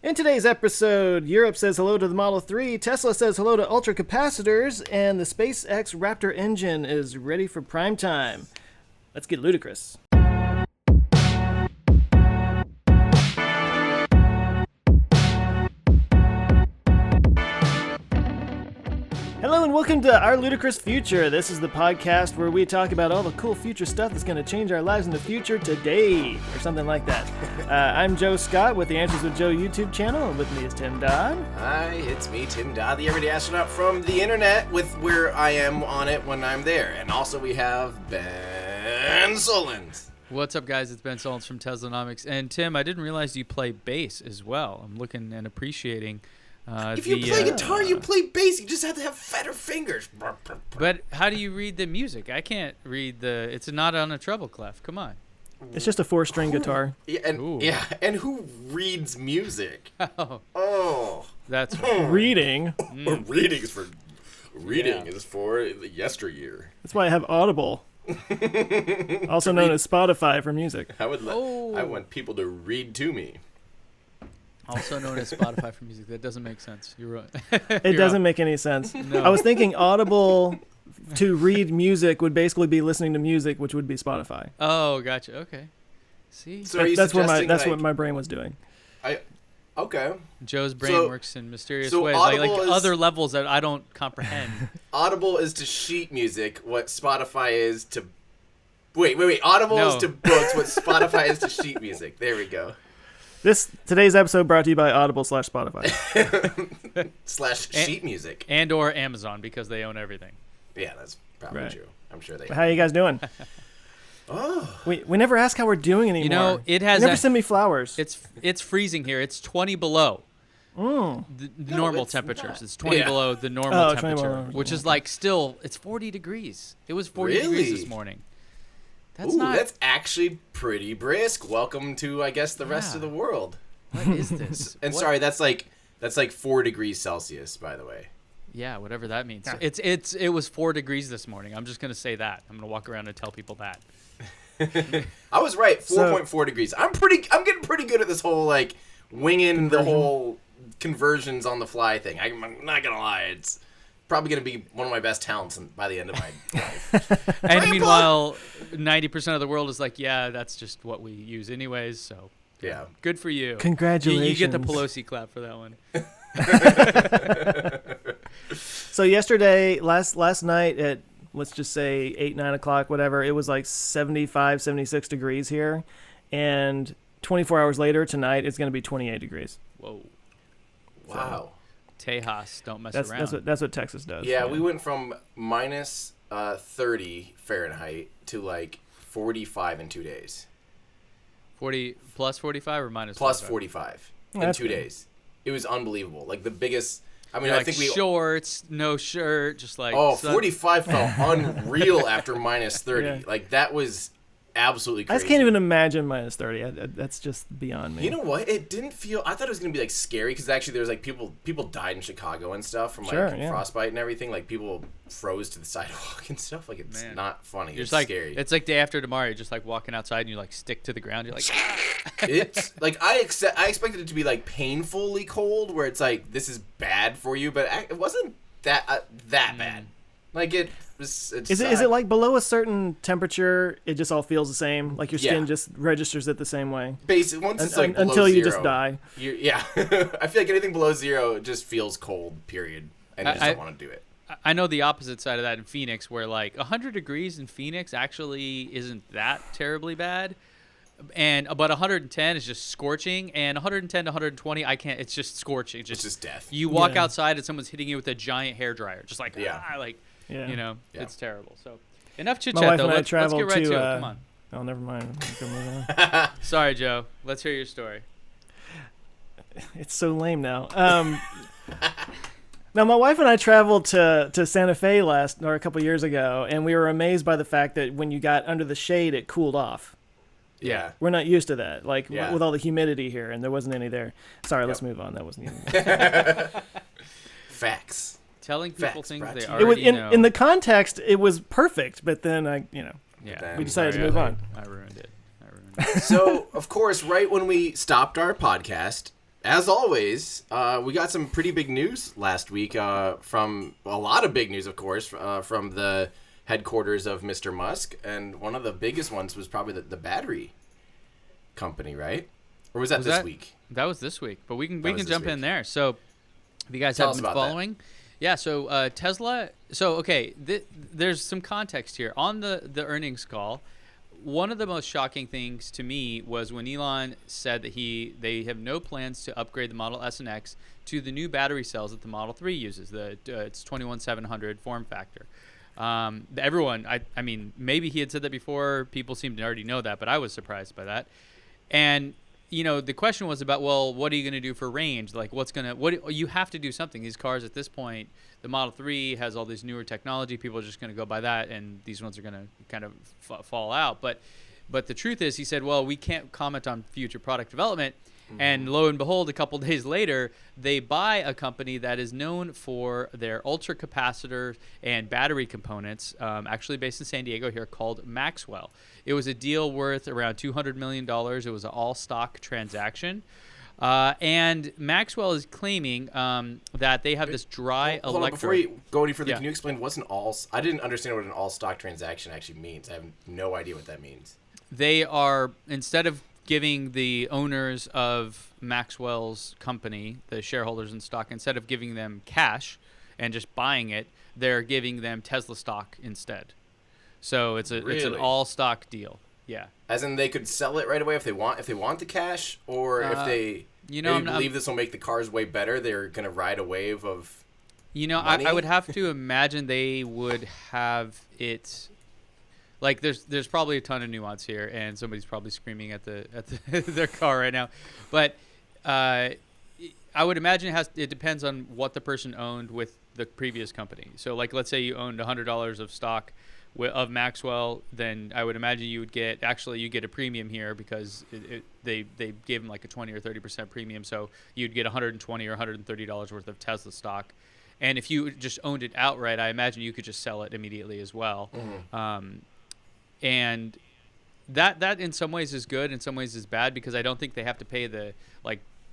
In today's episode, Europe says hello to the Model 3, Tesla says hello to ultra capacitors, and the SpaceX Raptor engine is ready for prime time. Let's get ludicrous. Hello and welcome to Our Ludicrous Future. This is the podcast where we talk about all the cool future stuff that's going to change our lives in the future today, or something like that. I'm Joe Scott with the Answers with Joe YouTube channel, and with me is Tim Dodd. Hi, it's me, Tim Dodd, the everyday astronaut from the internet, with where I am on it when I'm there. And also we have Ben Solons. What's up, guys? It's Ben Solons from Teslanomics. And Tim, I didn't realize you play bass as well. I'm looking and appreciating... if you play guitar, you play bass. You just have to have fatter fingers. But how do you read the music? I can't read the... It's not on a treble clef. Come on. It's just a 4-string guitar. Yeah, and who reads music? Oh. That's right. Reading. Reading is for yesteryear. That's why I have Audible. Also known as Spotify for music. I want people to read to me. Also known as Spotify for music. That doesn't make sense. You're right. It doesn't make any sense. No. I was thinking Audible to read music would basically be listening to music, which would be Spotify. Oh, gotcha. Okay. See? So are you that's suggesting, what my brain was doing. Okay. Joe's brain works in mysterious ways, Audible like other levels that I don't comprehend. Audible is to sheet music what Spotify is to... Wait. Audible is to books what Spotify is to sheet music. There we go. Today's episode brought to you by Audible/Spotify. /sheet music. And or Amazon, because they own everything. Yeah, that's probably Right. true. I'm sure they... How are you guys doing? We never ask how we're doing anymore. You know, it has... You never send me flowers. It's freezing here. It's 20 below the normal temperatures. Not. It's 20 below the normal temperature, which is like still... It's 40 degrees. It was 40 degrees this morning. That's actually pretty brisk. Welcome to, I guess, the rest of the world. What is this? And sorry, that's like 4 degrees Celsius, by the way. Yeah, whatever that means. It was 4 degrees this morning. I'm just gonna say that. I'm gonna walk around and tell people that. I was right. 4.4 degrees. I'm getting pretty good at this whole like winging the whole conversions on the fly thing. I'm not gonna lie. It's probably going to be one of my best talents by the end of my life. And meanwhile, 90% of the world is like, yeah, that's just what we use anyways, so yeah. Good for you. Congratulations. You get the Pelosi clap for that one. So yesterday, last night at, let's just say 8, 9 o'clock, whatever, it was like 75, 76 degrees here. And 24 hours later, tonight, it's going to be 28 degrees. Whoa. Wow. Tejas, don't mess around. That's what Texas does. Yeah, we went from minus 30 Fahrenheit to like 45 in 2 days. 40 plus 45 or minus plus 45? 45 in 2 days. It was unbelievable. Like the biggest... I mean, I like think we... shorts, no shirt, just like... 45 felt unreal after minus 30. Yeah. Like that was... absolutely crazy. I just can't even imagine minus 30. That's just beyond me. You know what? It didn't feel... I thought it was going to be, like, scary because actually there was, like, people died in Chicago and stuff from, like, frostbite and everything. Like, people froze to the sidewalk and stuff. Like, it's not funny. It's like, scary. It's like day after tomorrow. You're just, like, walking outside and you, like, stick to the ground. You're like... It's, like, I expected it to be, like, painfully cold where it's, like, this is bad for you. But it wasn't that bad. Like, it... Is it like below a certain temperature, it just all feels the same? Like your skin just registers it the same way? Basically, once it's like below until you zero, just die. I feel like anything below zero just feels cold, period. And you just don't want to do it. I know the opposite side of that in Phoenix, where like 100 degrees in Phoenix actually isn't that terribly bad. But 110 is just scorching, and 110 to 120, I can't. It's just scorching. It's just death. You walk outside and someone's hitting you with a giant hairdryer, just like Yeah. You know, it's terrible. So, enough chit My chat wife though. and I Let's get right traveled to it. to. Come on. Oh, never mind. Sorry, Joe. Let's hear your story. It's so lame now. Now, my wife and I traveled to Santa Fe a couple years ago, and we were amazed by the fact that when you got under the shade, it cooled off. Yeah. We're not used to that, with all the humidity here, and there wasn't any there. Sorry, let's move on. That wasn't even Facts. Telling people things they it already was, know. in the context, it was perfect, but then we decided to move on. I ruined it. So, of course, right when we stopped our podcast, as always, we got some pretty big news last week from a lot of big news, of course, from the headquarters of Mr. Musk. And one of the biggest ones was probably the battery company, right? Or was that this week? That was this week, but we can jump in week. there. So, if you guys haven't been following, yeah. So Tesla. So okay, there's some context here on the earnings call. One of the most shocking things to me was when Elon said that they have no plans to upgrade the Model S and X to the new battery cells that the Model 3 uses. It's 21700 form factor. Everyone, I mean, maybe he had said that before. People seem to already know that, but I was surprised by that. And the question was about, well, what are you going to do for range? Like, you have to do something. These cars at this point, the Model 3 has all this newer technology. People are just going to go by that, and these ones are going to kind of fall out. But the truth is, he said, well, we can't comment on future product development. Mm-hmm. And lo and behold, a couple days later, they buy a company that is known for their ultra capacitor and battery components, actually based in San Diego here, called Maxwell. It was a deal worth around $200 million. It was an all-stock transaction. And Maxwell is claiming that they have this dry Hold on, electrode. before you go any further, can you explain what's an I didn't understand what an all-stock transaction actually means. I have no idea what that means. They are, instead of giving the owners of Maxwell's company, the shareholders in stock, instead of giving them cash and just buying it, they're giving them Tesla stock instead. So it's an all-stock deal. Yeah. As in, they could sell it right away if they want the cash, or if they believe this will make the cars way better, they're gonna ride a wave of. Money? I would have to imagine they would have it. Like there's probably a ton of nuance here, and somebody's probably screaming at their car right now, but I would imagine it depends on what the person owned with the previous company. So like, let's say you owned $100 of stock of Maxwell, then I would imagine you get a premium here because they gave them like a 20 or 30% premium, so you'd get $120 or $130 worth of Tesla stock. And if you just owned it outright, I imagine you could just sell it immediately as well. Mm-hmm. And that in some ways is good, in some ways is bad, because I don't think they have to pay the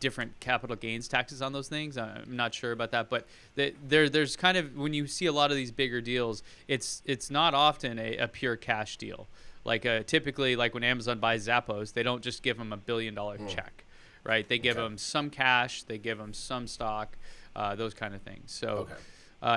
different capital gains taxes on those things. I'm not sure about that, but there's kind of, when you see a lot of these bigger deals, it's not often a pure cash deal. Typically, like when Amazon buys Zappos, they don't just give them $1 billion check, right? They give them some cash, they give them some stock, those kind of things. So. Okay.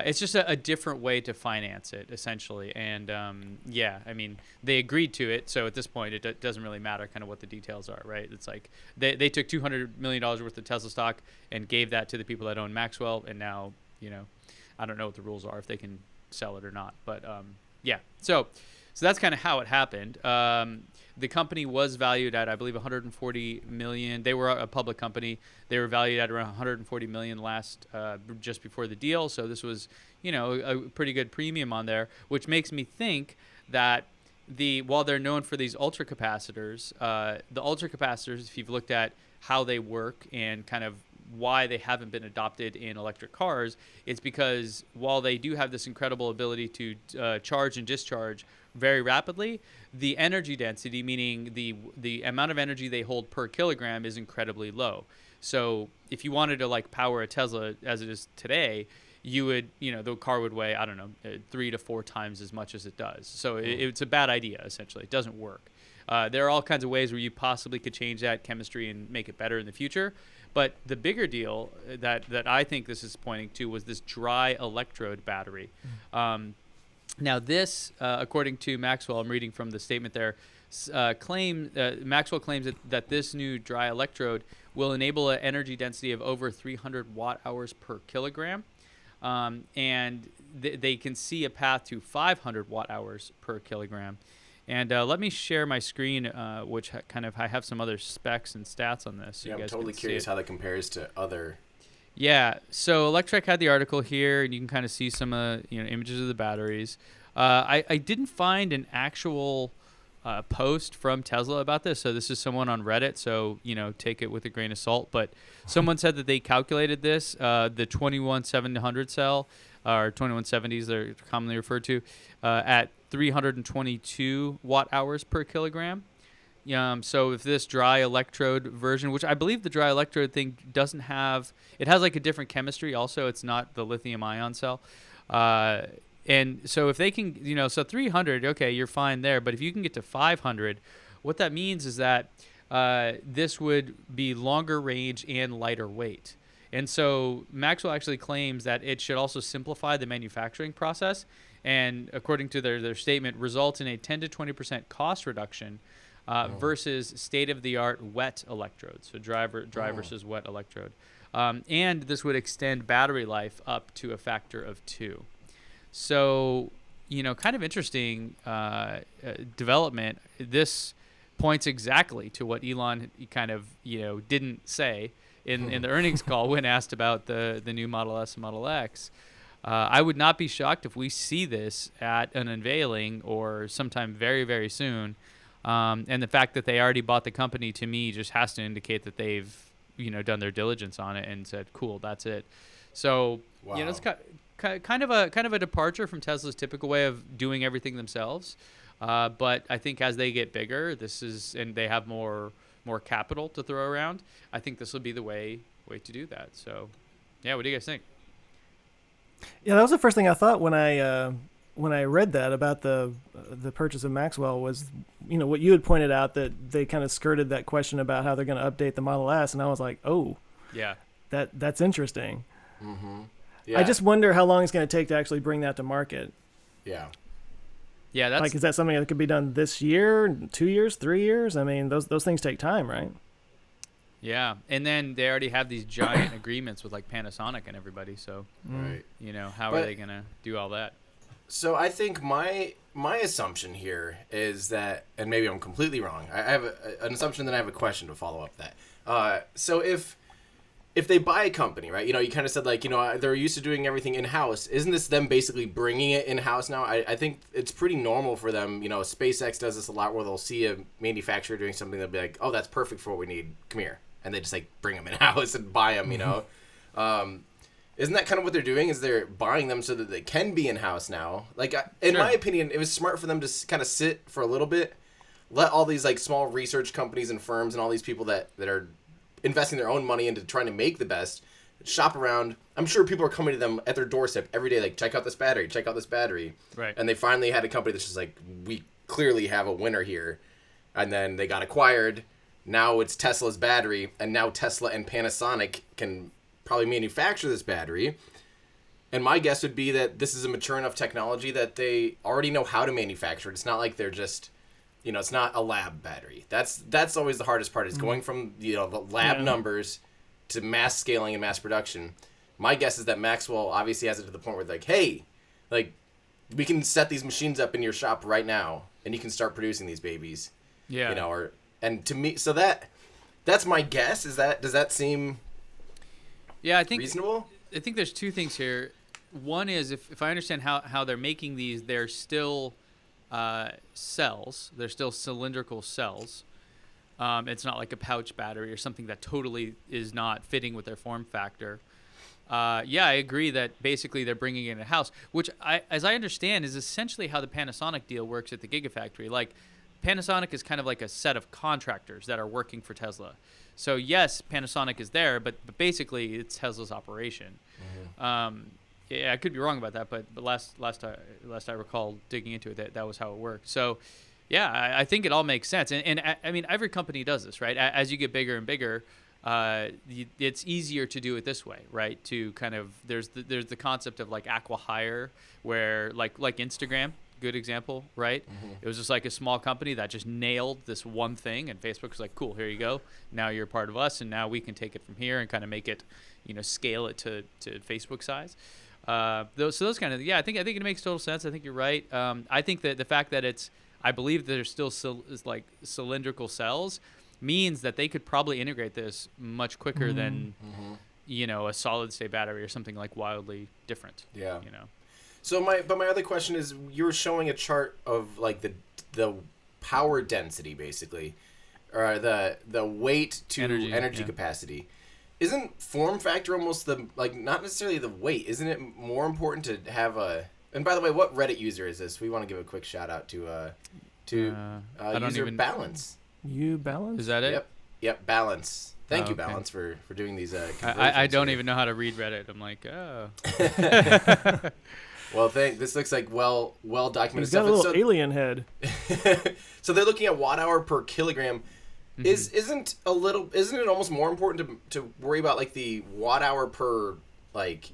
It's just a different way to finance it, essentially. And, I mean, they agreed to it. So at this point, it doesn't really matter kind of what the details are, right? It's like they took $200 million worth of Tesla stock and gave that to the people that own Maxwell. And now, I don't know what the rules are, if they can sell it or not. But, So that's kind of how it happened. The company was valued at, I believe, $140 million. They were a public company. They were valued at around $140 million just before the deal. So this was, a pretty good premium on there, which makes me think that while they're known for these ultra capacitors, the ultra capacitors, if you've looked at how they work and kind of why they haven't been adopted in electric cars, it's because while they do have this incredible ability to charge and discharge very rapidly, the energy density, meaning the amount of energy they hold per kilogram, is incredibly low. So if you wanted to power a Tesla as it is today, you would, the car would weigh, 3 to 4 times as much as it does. So it's a bad idea, essentially. It doesn't work. There are all kinds of ways where you possibly could change that chemistry and make it better in the future. But the bigger deal that I think this is pointing to was this dry electrode battery. Now this, according to Maxwell, I'm reading from the statement there, Maxwell claims that this new dry electrode will enable an energy density of over 300 watt-hours per kilogram. And they can see a path to 500 watt-hours per kilogram. And let me share my screen, which I have some other specs and stats on this. So I'm totally curious how that compares to other. Yeah, so Electrek had the article here, and you can kind of see some images of the batteries. I didn't find an actual post from Tesla about this, so this is someone on Reddit, so take it with a grain of salt. But someone said that they calculated this, the 21700 cell, or 2170s they're commonly referred to, at 322 watt-hours per kilogram. So if this dry electrode version, which I believe the dry electrode thing doesn't have, it has like a different chemistry. Also, it's not the lithium ion cell. And so if they can, so 300, okay, you're fine there. But if you can get to 500, what that means is that this would be longer range and lighter weight. And so Maxwell actually claims that it should also simplify the manufacturing process. And according to their statement, result in a 10 to 20% cost reduction versus state-of-the-art wet electrodes. So dry versus wet electrode. And this would extend battery life up to a factor of 2. So, kind of interesting development. This points exactly to what Elon kind of, didn't say in the earnings call when asked about the new Model S and Model X. I would not be shocked if we see this at an unveiling or sometime very, very soon. And the fact that they already bought the company, to me, just has to indicate that they've, done their diligence on it and said, cool, that's it. So, wow. It's kind of a departure from Tesla's typical way of doing everything themselves. But I think as they get bigger, and they have more capital to throw around, I think this will be the way to do that. So, yeah, what do you guys think? Yeah, that was the first thing I thought when I read that about the purchase of Maxwell was, what you had pointed out, that they kind of skirted that question about how they're going to update the Model S, and I was like, oh, yeah, that's interesting. Mm-hmm. Yeah. I just wonder how long it's going to take to actually bring that to market. Yeah. Yeah, that's is that something that could be done this year, 2 years, 3 years? I mean, those things take time, right? Yeah, and then they already have these giant agreements with like Panasonic and everybody. So, right. How are they gonna do all that? So I think my assumption here is that, and maybe I'm completely wrong. I have an assumption, that I have a question to follow up that. So if they buy a company, right? You kind of said they're used to doing everything in house. Isn't this them basically bringing it in house now? I think it's pretty normal for them. SpaceX does this a lot, where they'll see a manufacturer doing something, they'll be like, oh, that's perfect for what we need. Come here. And they just bring them in house and buy them, Isn't that kind of what they're doing? Is they're buying them so that they can be in house now? In my opinion, it was smart for them to kind of sit for a little bit, let all these small research companies and firms and all these people that are investing their own money into trying to make the best shop around. I'm sure people are coming to them at their doorstep every day, check out this battery, check out this battery. Right. And they finally had a company that's just we clearly have a winner here. And then they got acquired. Now it's Tesla's battery, and now Tesla and Panasonic can probably manufacture this battery. And my guess would be that this is a mature enough technology that they already know how to manufacture it. It's not like they're just, it's not a lab battery. That's always the hardest part, is going from the lab numbers to mass scaling and mass production. My guess is that Maxwell obviously has it to the point where hey, we can set these machines up in your shop right now, and you can start producing these babies. Yeah. And to me, so that's my guess. Does that seem I think reasonable? I think there's two things here. One is, if I understand how they're making these, they're still cells. They're still cylindrical cells. It's not like a pouch battery or something that totally is not fitting with their form factor. I agree that basically they're bringing it in-house, which, as I understand, is essentially how the Panasonic deal works at the Gigafactory. Panasonic is kind of like a set of contractors that are working for Tesla. So yes, Panasonic is there, but basically it's Tesla's operation. Mm-hmm. I could be wrong about that, but last I recall digging into it, that was how it worked. So yeah, I think it all makes sense. And I mean, every company does this, right? As you get bigger and bigger, it's easier to do it this way, right? To kind of, there's the concept of acqui-hire, where like Instagram, good example, right? Mm-hmm. It was just a small company that just nailed this one thing, and Facebook was like, cool, here you go. Now you're part of us, and now we can take it from here and kind of make it, scale it to Facebook size. Those kind of, I think it makes total sense. I think you're right. I think that the fact that I believe there's still cylindrical cells means that they could probably integrate this much quicker than, a solid state battery or something wildly different. Yeah. So my other question is, you were showing a chart of the power density, basically, or the weight to energy capacity. Isn't form factor almost not necessarily the weight? Isn't it more important to have a? And by the way, what Reddit user is this? We want to give a quick shout out to I don't user even Balance. You balance? Is that it? Yep. Balance. Thank you, okay. Balance, for doing these. I don't here. even know how to read Reddit. I'm like, oh. Well, this looks like well documented He's got stuff. a little alien head. So they're looking at watt hour per kilogram. Isn't it almost more important to worry about like the watt hour per like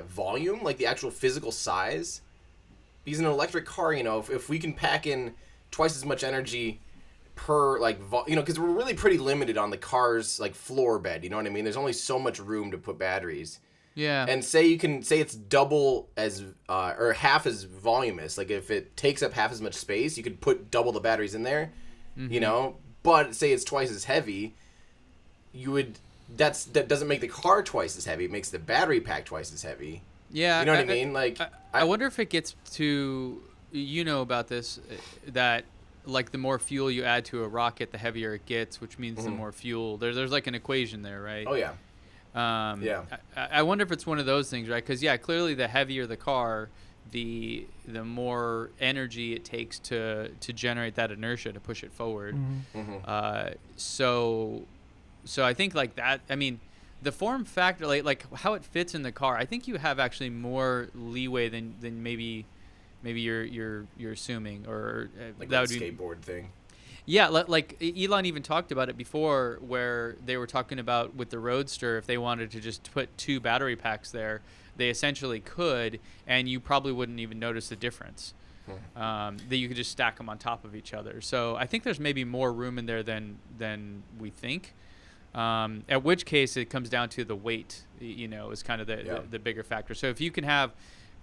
volume, like the actual physical size? Because in an electric car, if we can pack in twice as much energy per like because we're really pretty limited on the car's like floor bed. You know what I mean? There's only so much room to put batteries. Yeah. And say it's double as or half as voluminous. Like if it takes up half as much space, you could put double the batteries in there. But say it's twice as heavy, that doesn't make the car twice as heavy. It makes the battery pack twice as heavy. Yeah. You know what I mean? Like I wonder if it gets to about this that like the more fuel you add to a rocket, the heavier it gets, which means the more fuel. There's like an equation there, right? Oh yeah. I wonder if it's one of those things, right? Because clearly the heavier the car, the more energy it takes to generate that inertia to push it forward. So I think like that. I mean, the form factor, like how it fits in the car. I think you have actually more leeway than maybe you're assuming, or Like that that would be skateboard thing. Yeah, like Elon even talked about it before, where they were talking about with the Roadster, if they wanted to just put 2 battery packs there, they essentially could, and you probably wouldn't even notice the difference. That you could just stack them on top of each other. So I think there's maybe more room in there than we think. At which case it comes down to the weight, is kind of the bigger factor. So if you can have,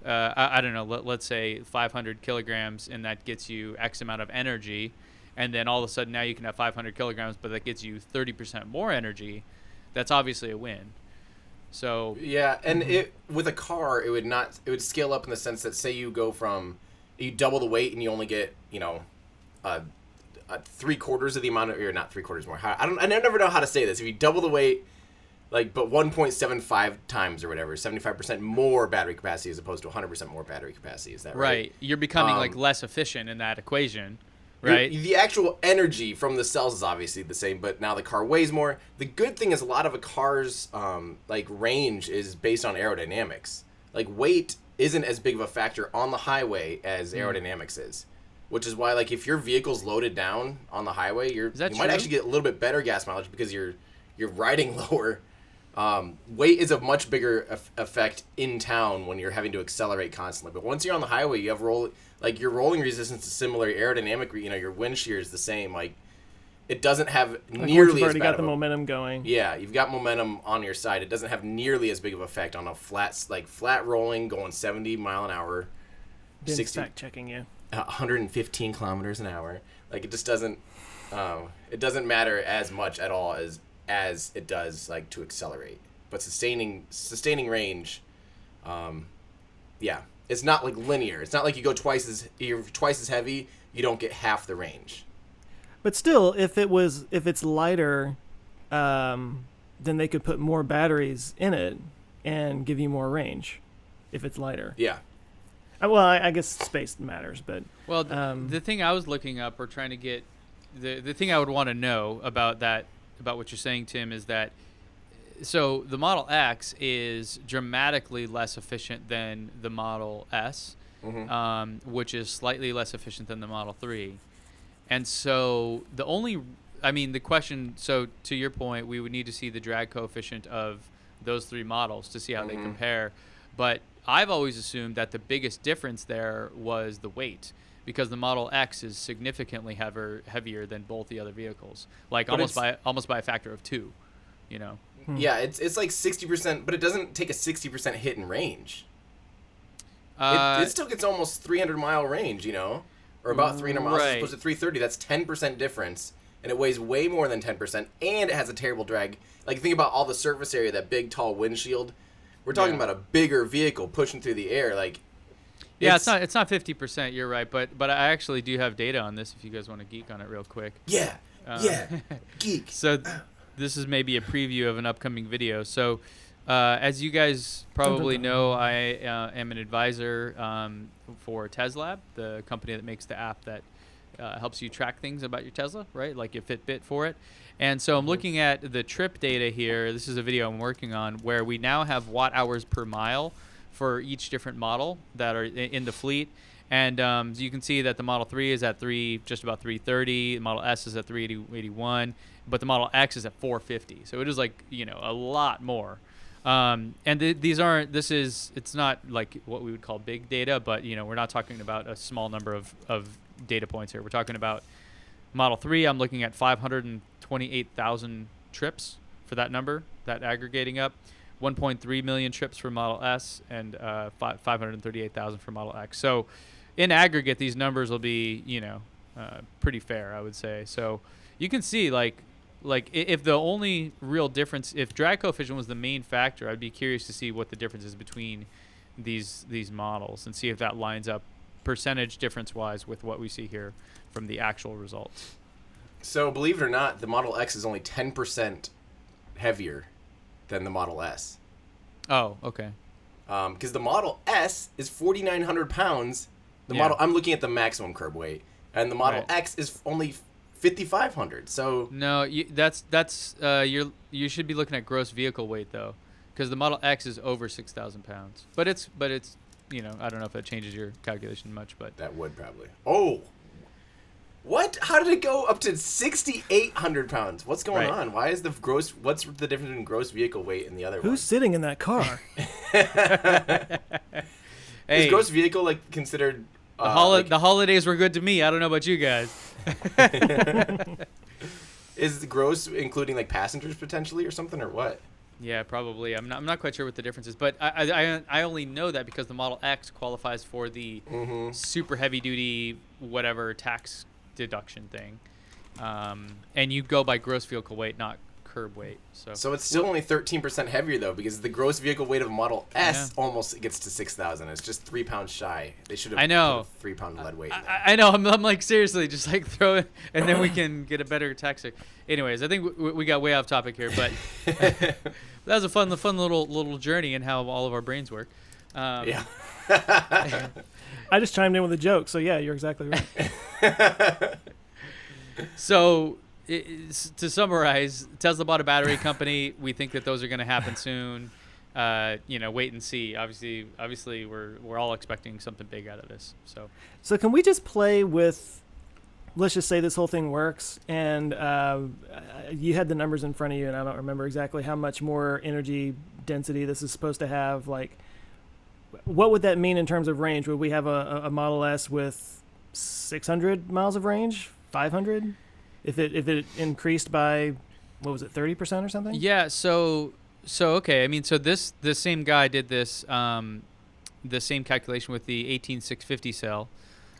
I don't know, let's say 500 kilograms, and that gets you X amount of energy, and then all of a sudden now you can have 500 kilograms, but that gives you 30% more energy, that's obviously a win. So yeah, and with a car, it would scale up in the sense that say you double the weight and you only get 3/4 of the amount of, or not 3/4 more. I never know how to say this. If you double the weight, but 1.75 times or whatever, 75% more battery capacity as opposed to 100% more battery capacity. Is that right? Right. You're becoming less efficient in that equation. Right. The actual energy from the cells is obviously the same, but now the car weighs more. The good thing is a lot of a car's range is based on aerodynamics. Like weight isn't as big of a factor on the highway as aerodynamics is, which is why if your vehicle's loaded down on the highway, you might actually get a little bit better gas mileage because you're riding lower. Weight is a much bigger effect in town when you're having to accelerate constantly. But once you're on the highway, you have your rolling resistance is similar. Aerodynamic, your wind shear is the same. It doesn't have nearly you've already as bad got the momentum going. Yeah, you've got momentum on your side. It doesn't have nearly as big of effect on a flat rolling going 70 mile an hour, Been 60 fact checking you. 115 kilometers an hour. It just doesn't. It doesn't matter as much at all as it does to accelerate. But sustaining range, it's not linear. It's not like you're twice as heavy, you don't get half the range. But still, if it's lighter, then they could put more batteries in it and give you more range if it's lighter. Yeah. Well, I guess space matters, but the thing I was looking up or trying to get, the thing I would want to know about what you're saying, Tim, is that so the Model X is dramatically less efficient than the Model S, which is slightly less efficient than the Model 3. And so the question, so to your point, we would need to see the drag coefficient of those 3 models to see how they compare. But I've always assumed that the biggest difference there was the weight, because the Model X is significantly heavier than both the other vehicles, almost by a factor of 2, Yeah, it's 60%, but it doesn't take a 60% hit in range. It still gets almost 300-mile range, or about 300 miles as opposed to 330. That's 10% difference, and it weighs way more than 10%, and it has a terrible drag. Think about all the surface area, that big, tall windshield. We're talking about a bigger vehicle pushing through the air. It's not 50%. You're right, but I actually do have data on this if you guys want to geek on it real quick. Yeah, geek. So this is maybe a preview of an upcoming video. So as you guys probably know, I am an advisor for Teslab, the company that makes the app that helps you track things about your Tesla, right? Like your Fitbit for it. And so I'm looking at the trip data here. This is a video I'm working on where we now have watt hours per mile for each different model that are in the fleet. And so you can see that the Model 3 is at just about 330. The Model S is at 381, but the Model X is at 450. So it is like, a lot more. And it's not like what we would call big data, but we're not talking about a small number of data points here. We're talking about Model 3. I'm looking at 528,000 trips for that number, that aggregating up. 1.3 million trips for Model S and 538,000 for Model X. So in aggregate, these numbers will be, pretty fair, I would say. So you can see, like if the only real difference, if drag coefficient was the main factor, I'd be curious to see what the difference is between these models and see if that lines up percentage difference-wise with what we see here from the actual results. So believe it or not, the Model X is only 10% heavier than the Model S. Oh, okay. Because the Model S is 4,900 pounds. I'm looking at the maximum curb weight, and the Model X is only 5,500. So no, you should be looking at gross vehicle weight though, because the Model X is over 6,000 pounds. But it's I don't know if that changes your calculation much, but that would probably. Oh, what? How did it go up to 6,800 pounds? What's going on? Why is what's the difference between gross vehicle weight and the other one? Who's sitting in that car? Is gross vehicle considered? The holidays were good to me. I don't know about you guys. Is the gross including passengers potentially or something or what? Yeah, probably. I'm not quite sure what the difference is, but I only know that because the Model X qualifies for the super heavy duty whatever tax deduction thing, and you go by gross vehicle weight, not curb weight. So it's still only 13% heavier though, because the gross vehicle weight of a Model S almost gets to 6,000. It's just 3 pounds shy. They should have put a 3 pound lead weight in there. I know. I'm like, seriously, just throw it, and then we can get a better tax rate. Anyways, I think we got way off topic here, but that was a fun little journey in how all of our brains work. Yeah. I just chimed in with a joke, so yeah, you're exactly right. So, to summarize, Tesla bought a battery company. We think that those are going to happen soon. Wait and see. Obviously, we're all expecting something big out of this. So can we just play with? Let's just say this whole thing works, and you had the numbers in front of you, and I don't remember exactly how much more energy density this is supposed to have. What would that mean in terms of range? Would we have a Model S with 600 miles of range? 500? If it increased by, what was it, 30% or something? Yeah. So okay. I mean, so this same guy did this the same calculation with the 18650 cell.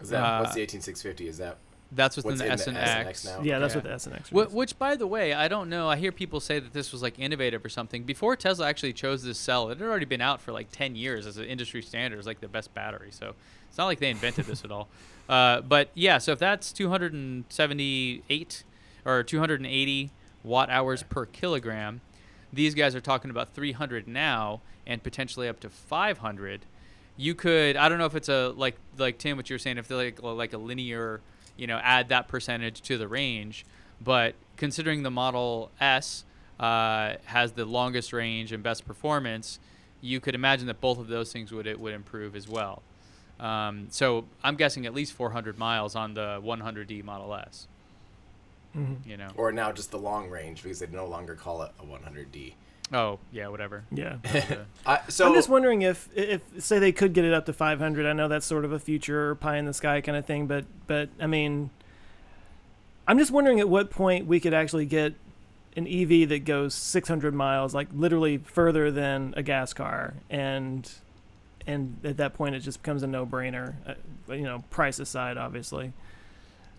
Is that what's the 18650? Is that? That's within the S and X. Now? Yeah, that's what the S and X. Which, by the way, I don't know. I hear people say that this was innovative or something. Before Tesla actually chose this cell, it had already been out for 10 years as an industry standard. It's the best battery. So it's not like they invented this at all. But yeah, so if that's 278 or 280 watt hours per kilogram, these guys are talking about 300 now and potentially up to 500. You could, I don't know if it's like Tim, what you were saying, if they're like a linear, add that percentage to the range. But considering the Model S has the longest range and best performance, you could imagine that both of those things would improve as well. So I'm guessing at least 400 miles on the 100D Model S. Mm-hmm. Or now just the long range, because they no longer call it a 100D. Oh, yeah, whatever. Yeah. So I'm just wondering if say they could get it up to 500. I know that's sort of a future pie in the sky kind of thing, but I mean, I'm just wondering at what point we could actually get an EV that goes 600 miles, literally further than a gas car, and at that point it just becomes a no-brainer. Price aside, obviously.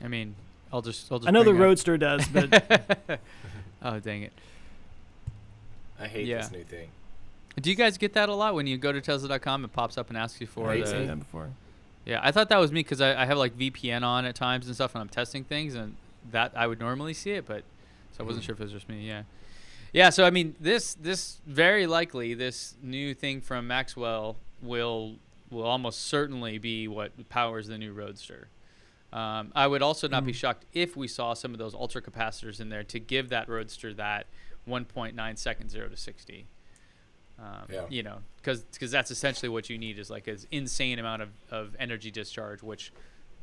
I mean, I'll just. I know the Roadster does, but. Oh, dang it. I hate this new thing. Do you guys get that a lot when you go to Tesla.com? It pops up and asks you for I've seen that before. Yeah, I thought that was me because I have VPN on at times and stuff when I'm testing things, and that I would normally see it, but so I wasn't sure if it was just me. Yeah. So I mean, this very likely this new thing from Maxwell will almost certainly be what powers the new Roadster. I would also not be shocked if we saw some of those ultra capacitors in there to give that Roadster that 1.9 second 0 to 60. You know, because that's essentially what you need is like an insane amount of energy discharge, which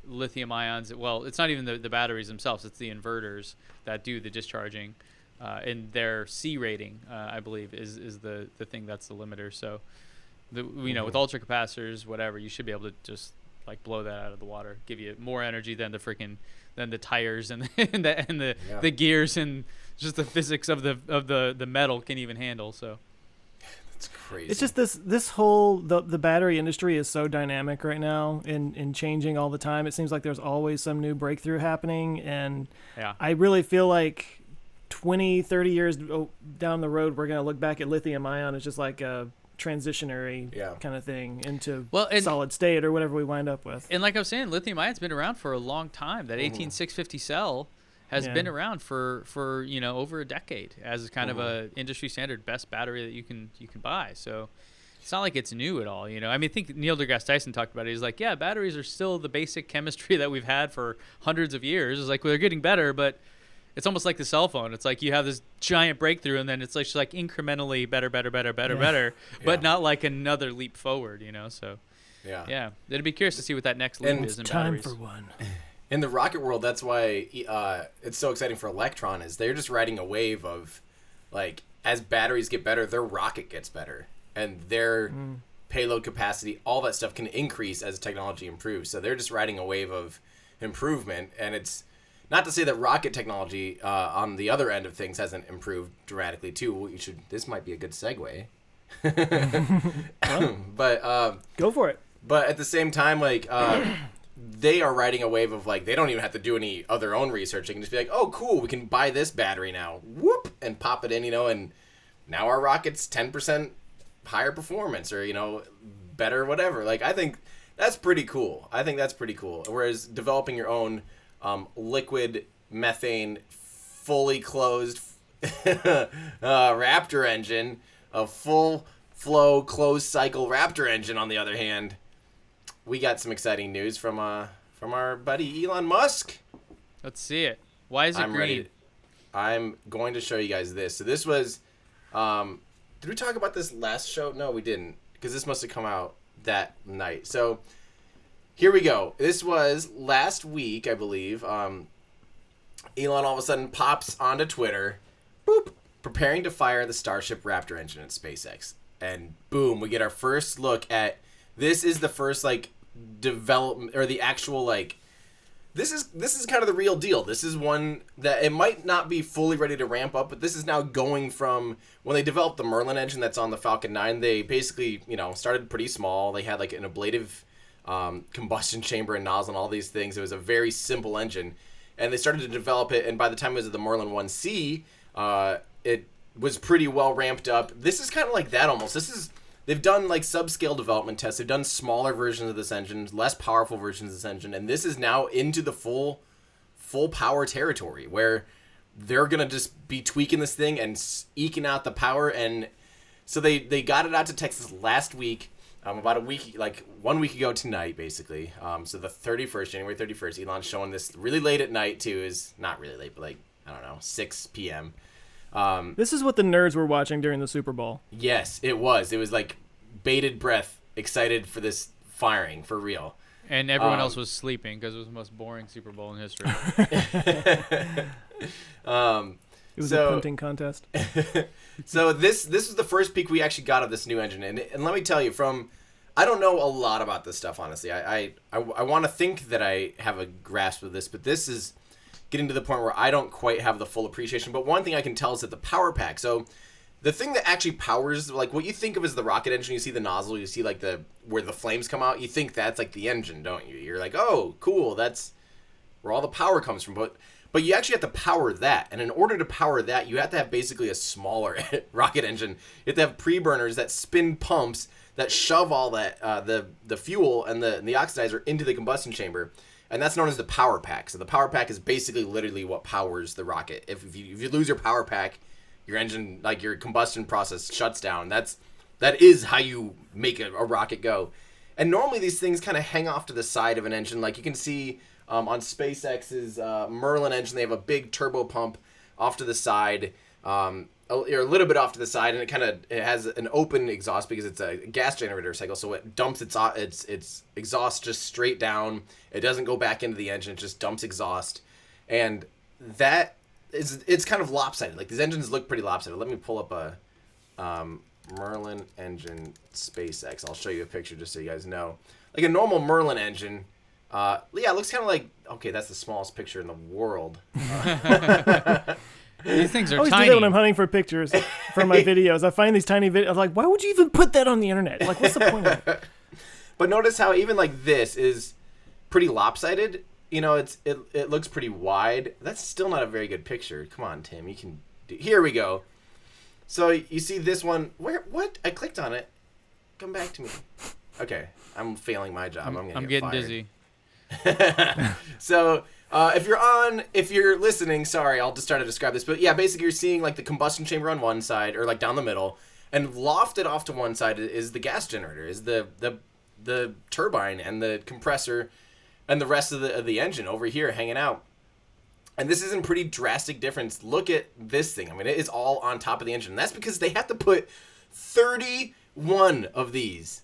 lithium ions, well, it's not even the batteries themselves, it's the inverters that do the discharging, and their C rating, I believe, is the thing that's the limiter. So, you know, with ultra capacitors, whatever, you should be able to just like blow that out of the water, give you more energy than the tires and the gears and just the physics of the metal can even handle. So. It's crazy. It's just this whole the battery industry is so dynamic right now and changing all the time. It seems like there's always some new breakthrough happening, and I really feel like 20, 30 years down the road, we're going to look back at lithium ion as just like a transitionary kind of thing into solid state or whatever we wind up with. And like I was saying, lithium ion's been around for a long time. That 18650 cell has been around for you know, over a decade as kind of a industry standard best battery that you can buy. So it's not like it's new at all, you know. I mean, I think Neil deGrasse Tyson talked about it. He's like, yeah, batteries are still the basic chemistry that we've had for hundreds of years. It's like, well, they're getting better, but it's almost like the cell phone. It's like you have this giant breakthrough, and then it's like just like incrementally better, but not like another leap forward, you know. So yeah, it'd be curious to see what that next leap is in batteries. Time for one. In the rocket world, that's why it's so exciting for Electron, is they're just riding a wave of, like, as batteries get better, their rocket gets better. And their payload capacity, all that stuff can increase as technology improves. So they're just riding a wave of improvement. And it's not to say that rocket technology on the other end of things hasn't improved dramatically, too. This might be a good segue. But go for it. But at the same time, like... they are riding a wave of, like, they don't even have to do any of their own research. They can just be like, oh, cool, we can buy this battery now. Whoop! And pop it in, you know, and now our rocket's 10% higher performance or, you know, better whatever. Like, I think that's pretty cool. Whereas developing your own liquid methane, fully closed Raptor engine, a full flow, closed cycle Raptor engine, on the other hand... We got some exciting news from our buddy Elon Musk. Let's see it. Why is it green? Ready. I'm going to show you guys this. So this was, did we talk about this last show? No, we didn't, because this must have come out that night. So here we go. This was last week, I believe. Elon all of a sudden pops onto Twitter, boop, preparing to fire the Starship Raptor engine at SpaceX. And boom, we get our first look at, this is the first, like, development, or the actual, like, this is kind of the real deal. This is one that it might not be fully ready to ramp up, but this is now going from when they developed the Merlin engine that's on the Falcon 9, they basically, you know, started pretty small. They had like an ablative combustion chamber and nozzle and all these things. It was a very simple engine, and they started to develop it, and by the time it was the Merlin 1C, it was pretty well ramped up. This is kind of like that almost. They've done like subscale development tests. They've done smaller versions of this engine, less powerful versions of this engine, and this is now into the full power territory where they're gonna just be tweaking this thing and eking out the power. And so they got it out to Texas last week, about a week, like 1 week ago tonight, basically. So the 31st, January 31st, Elon's showing this really late at night too. Is not really late, but like, I don't know, 6 p.m. This is what the nerds were watching during the Super Bowl. Yes, it was. It was like bated breath, excited for this firing, for real. And everyone else was sleeping because it was the most boring Super Bowl in history. It was a punting contest. So this was the first peek we actually got of this new engine. And let me tell you, I don't know a lot about this stuff, honestly. I want to think that I have a grasp of this, but this is getting to the point where I don't quite have the full appreciation. But one thing I can tell is that the power pack. So the thing that actually powers, like what you think of as the rocket engine, you see the nozzle, you see like where the flames come out, you think that's like the engine, don't you? You're like, oh, cool, that's where all the power comes from. But you actually have to power that. And in order to power that, you have to have basically a smaller rocket engine. You have to have pre-burners that spin pumps that shove all that, the fuel and the oxidizer into the combustion chamber. And that's known as the power pack. So the power pack is basically literally what powers the rocket. If you lose your power pack, your engine, like your combustion process shuts down. That is how you make a rocket go. And normally these things kind of hang off to the side of an engine. Like you can see on SpaceX's Merlin engine. They have a big turbo pump off to the side, a little bit off to the side, and it has an open exhaust because it's a gas generator cycle, so it dumps its exhaust just straight down. It doesn't go back into the engine; it just dumps exhaust, and it's kind of lopsided. Like, these engines look pretty lopsided. Let me pull up a Merlin engine SpaceX. I'll show you a picture just so you guys know. Like a normal Merlin engine, it looks kind of like, okay, that's the smallest picture in the world. These things are I always tiny. do that when I'm hunting for pictures for my videos. I find these tiny videos. I'm like, why would you even put that on the internet? Like, what's the point of it? But notice how even like this is pretty lopsided. You know, it looks pretty wide. That's still not a very good picture. Come on, Tim, you can do. Here we go. So you see this one. What? I clicked on it. Come back to me. Okay, I'm failing my job. I'm getting fired. dizzy. So if you're listening, sorry, I'll just try to describe this. But yeah, basically you're seeing like the combustion chamber on one side, or like down the middle, and lofted off to one side is the gas generator, is the turbine and the compressor, and the rest of the engine over here hanging out. And this is in pretty drastic difference. Look at this thing. I mean, it is all on top of the engine. And that's because they have to put 31 of these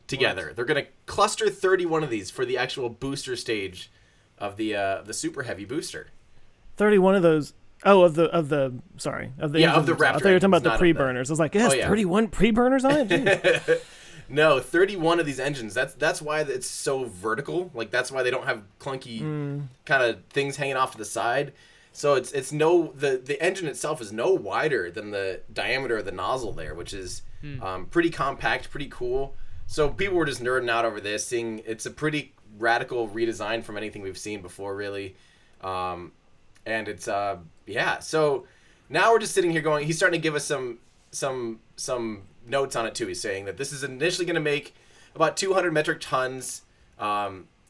together. What? They're going to cluster 31 of these for the actual booster stage of the Super Heavy booster. 31 of those. Oh, of the Raptor. I thought you were talking about the pre-burners. I was like, it has 31 pre-burners on it? No, 31 of these engines. That's why it's so vertical. Like, that's why they don't have clunky kind of things hanging off to the side. So the engine itself is no wider than the diameter of the nozzle there, which is pretty compact, pretty cool. So people were just nerding out over this, seeing it's a pretty radical redesign from anything we've seen before, really. And it's So now we're just sitting here going. He's starting to give us some notes on it too. He's saying that this is initially going to make about 200 metric tons,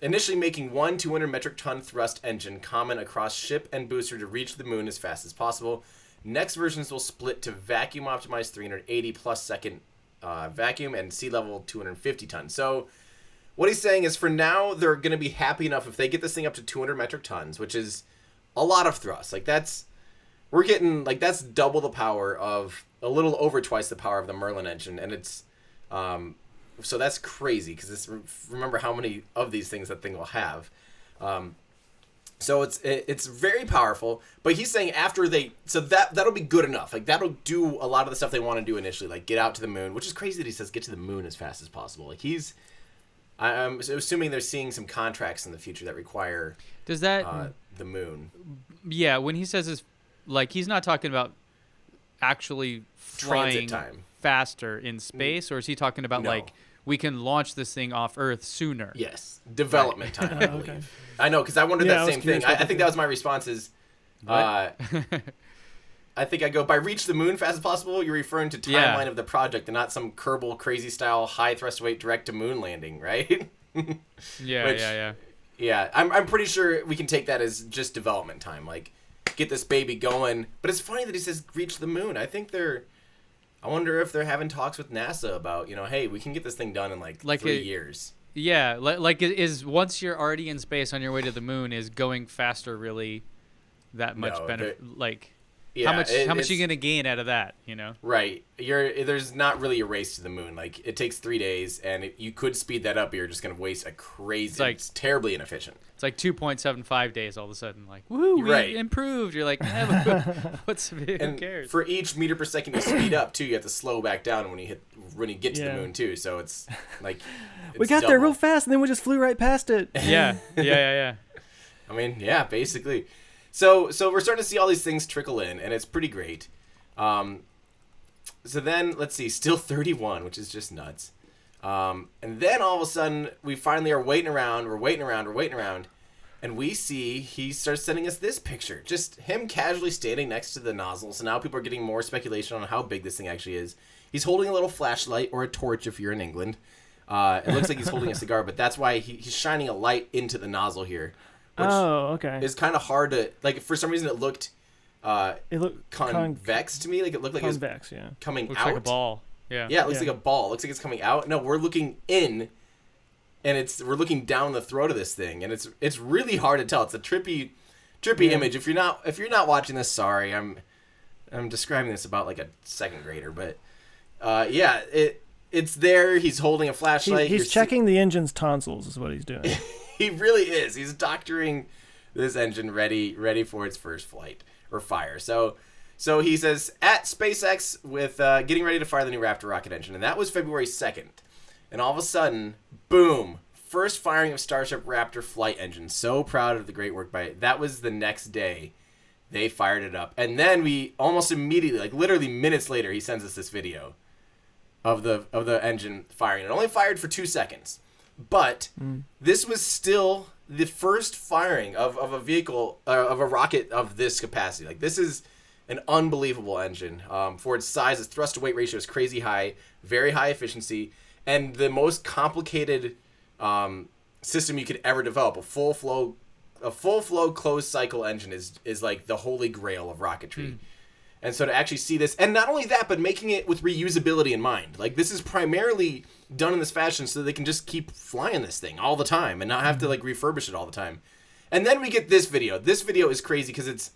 initially making one 200 metric ton thrust engine common across ship and booster to reach the moon as fast as possible. Next versions will split to vacuum optimized 380 plus second vacuum and sea level 250 tons. So what he's saying is, for now, they're going to be happy enough if they get this thing up to 200 metric tons, which is a lot of thrust. Like, that's double the power of, a little over twice the power of the Merlin engine, and it's so that's crazy, because remember how many of these things that thing will have. So it's very powerful, but he's saying that'll be good enough. Like, that'll do a lot of the stuff they want to do initially, like get out to the moon, which is crazy that he says get to the moon as fast as possible. Like, I'm assuming they're seeing some contracts in the future that require the moon. Yeah, when he says this, like, he's not talking about actually flying faster in space, or is he talking about like we can launch this thing off Earth sooner? Yes, development time. I believe. Okay. I know, because I wondered that same thing. I think that was my response. Is I think I go, by reach the moon fast as possible, you're referring to timeline of the project and not some Kerbal crazy style high thrust weight direct to moon landing, right? Yeah. I'm pretty sure we can take that as just development time, like get this baby going. But it's funny that he says reach the moon. I wonder if they're having talks with NASA about, hey, we can get this thing done in like 3 years. Yeah, like is once you're already in space on your way to the moon, is going faster really that much better? How much are you gonna gain out of that? Right. There's not really a race to the moon. Like, it takes 3 days, and you could speed that up, but you're just gonna waste a crazy. It's terribly inefficient. It's like 2.75 days all of a sudden. Like, woohoo, we improved. You're like, who cares? For each meter per second you speed up too, you have to slow back down when you get to the moon too. So it's like we got there real fast, and then we just flew right past it. Yeah. I mean, yeah, basically. So we're starting to see all these things trickle in, and it's pretty great. So then, let's see, still 31, which is just nuts. And then all of a sudden, we finally are waiting around, and we see he starts sending us this picture. Just him casually standing next to the nozzle. So now people are getting more speculation on how big this thing actually is. He's holding a little flashlight, or a torch if you're in England. It looks like he's holding a cigar, but that's why he's shining a light into the nozzle here. Which is kind of hard to, like, for some reason it looked convex to me. Like, it looked like convex, it was coming looks out. Like a ball. Yeah. Yeah, it looks like a ball. It looks like it's coming out. No, we're looking in and we're looking down the throat of this thing, and it's really hard to tell. It's a trippy image. If you're not watching this, sorry, I'm describing this about like a second grader, but it's there. He's holding a flashlight. He's checking the engine's tonsils, is what he's doing. He really is. He's doctoring this engine ready for its first flight or fire. So he says at SpaceX with getting ready to fire the new Raptor rocket engine, and that was February 2nd. And all of a sudden, boom, first firing of Starship Raptor flight engine. So proud of the great work by it. That was the next day. They fired it up. And then we almost immediately, like literally minutes later, he sends us this video of the engine firing. It only fired for 2 seconds. But this was still the first firing of a vehicle, of a rocket of this capacity. Like, this is an unbelievable engine. For its size, its thrust-to-weight ratio is crazy high, very high efficiency, and the most complicated system you could ever develop. A full flow closed cycle engine is like the holy grail of rocketry. And so to actually see this, and not only that, but making it with reusability in mind. Like, this is primarily done in this fashion so they can just keep flying this thing all the time and not have to like refurbish it all the time. And then we get this video. This video is crazy because it's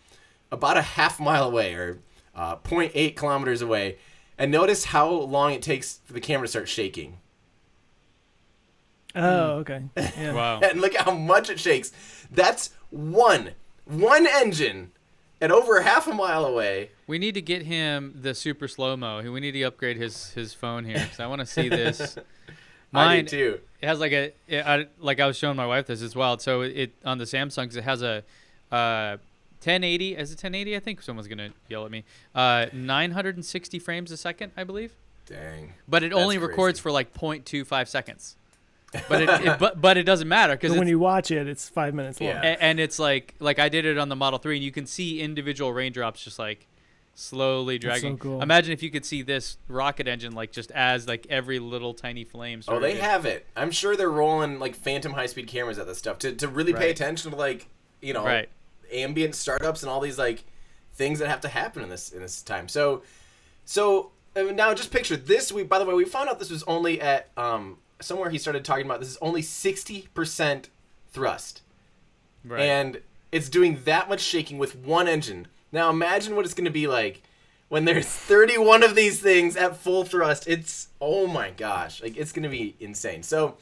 about a half mile away, or 0.8 kilometers away. And notice how long it takes for the camera to start shaking. Oh, okay. Yeah. Wow. And look at how much it shakes. That's one engine and over half a mile away. We need to get him the super slow-mo. We need to upgrade his phone here because I want to see this. I do too. It has like I was showing my wife this as well. So it on the Samsungs, it has a 1080. Is it 1080? I think someone's gonna yell at me. 960 frames a second, I believe. Dang. But it only records for like 0.25 seconds. But it doesn't matter because when you watch it, it's 5 minutes long. And it's like I did it on the Model 3, and you can see individual raindrops just like slowly dragging. That's so cool. Imagine if you could see this rocket engine like just as like every little tiny flame. Oh, they have it. I'm sure they're rolling like phantom high-speed cameras at this stuff to really pay attention to like ambient startups and all these like things that have to happen in this time. So now just picture this. By the way, we found out this was only at somewhere he started talking about this is only 60% thrust. Right. And it's doing that much shaking with one engine. Now imagine what it's going to be like when there's 31 of these things at full thrust. It's, oh my gosh, like it's going to be insane. So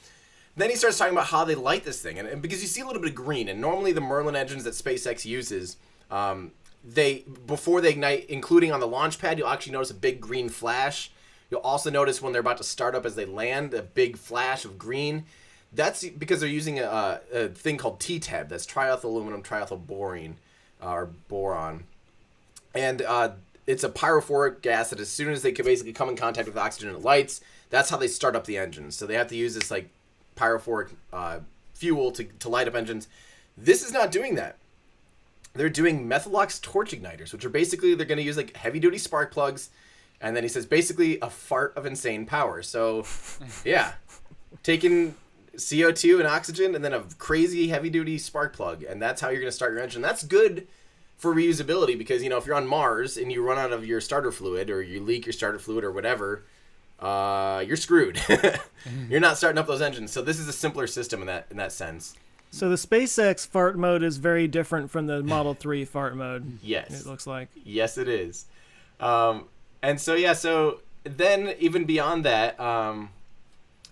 then he starts talking about how they light this thing. And because you see a little bit of green, and normally the Merlin engines that SpaceX uses, before they ignite, including on the launch pad, you'll actually notice a big green flash. You'll also notice when they're about to start up as they land, a big flash of green. That's because they're using a thing called TTEB. That's triethyl aluminum triethylborine, or boron. And it's a pyrophoric gas that as soon as they can basically come in contact with oxygen, it lights. That's how they start up the engines. So they have to use this like pyrophoric fuel to light up engines. This is not doing that. They're doing Methalox torch igniters, which are basically, they're going to use like heavy-duty spark plugs. And then he says, basically, a fart of insane power. So, yeah, taking CO2 and oxygen and then a crazy heavy-duty spark plug. And that's how you're going to start your engine. That's good for reusability because, if you're on Mars and you run out of your starter fluid or you leak your starter fluid or whatever, you're screwed. You're not starting up those engines. So this is a simpler system in that sense. So the SpaceX fart mode is very different from the Model 3 fart mode. Yes. It looks like. Yes, it is. And so then even beyond that,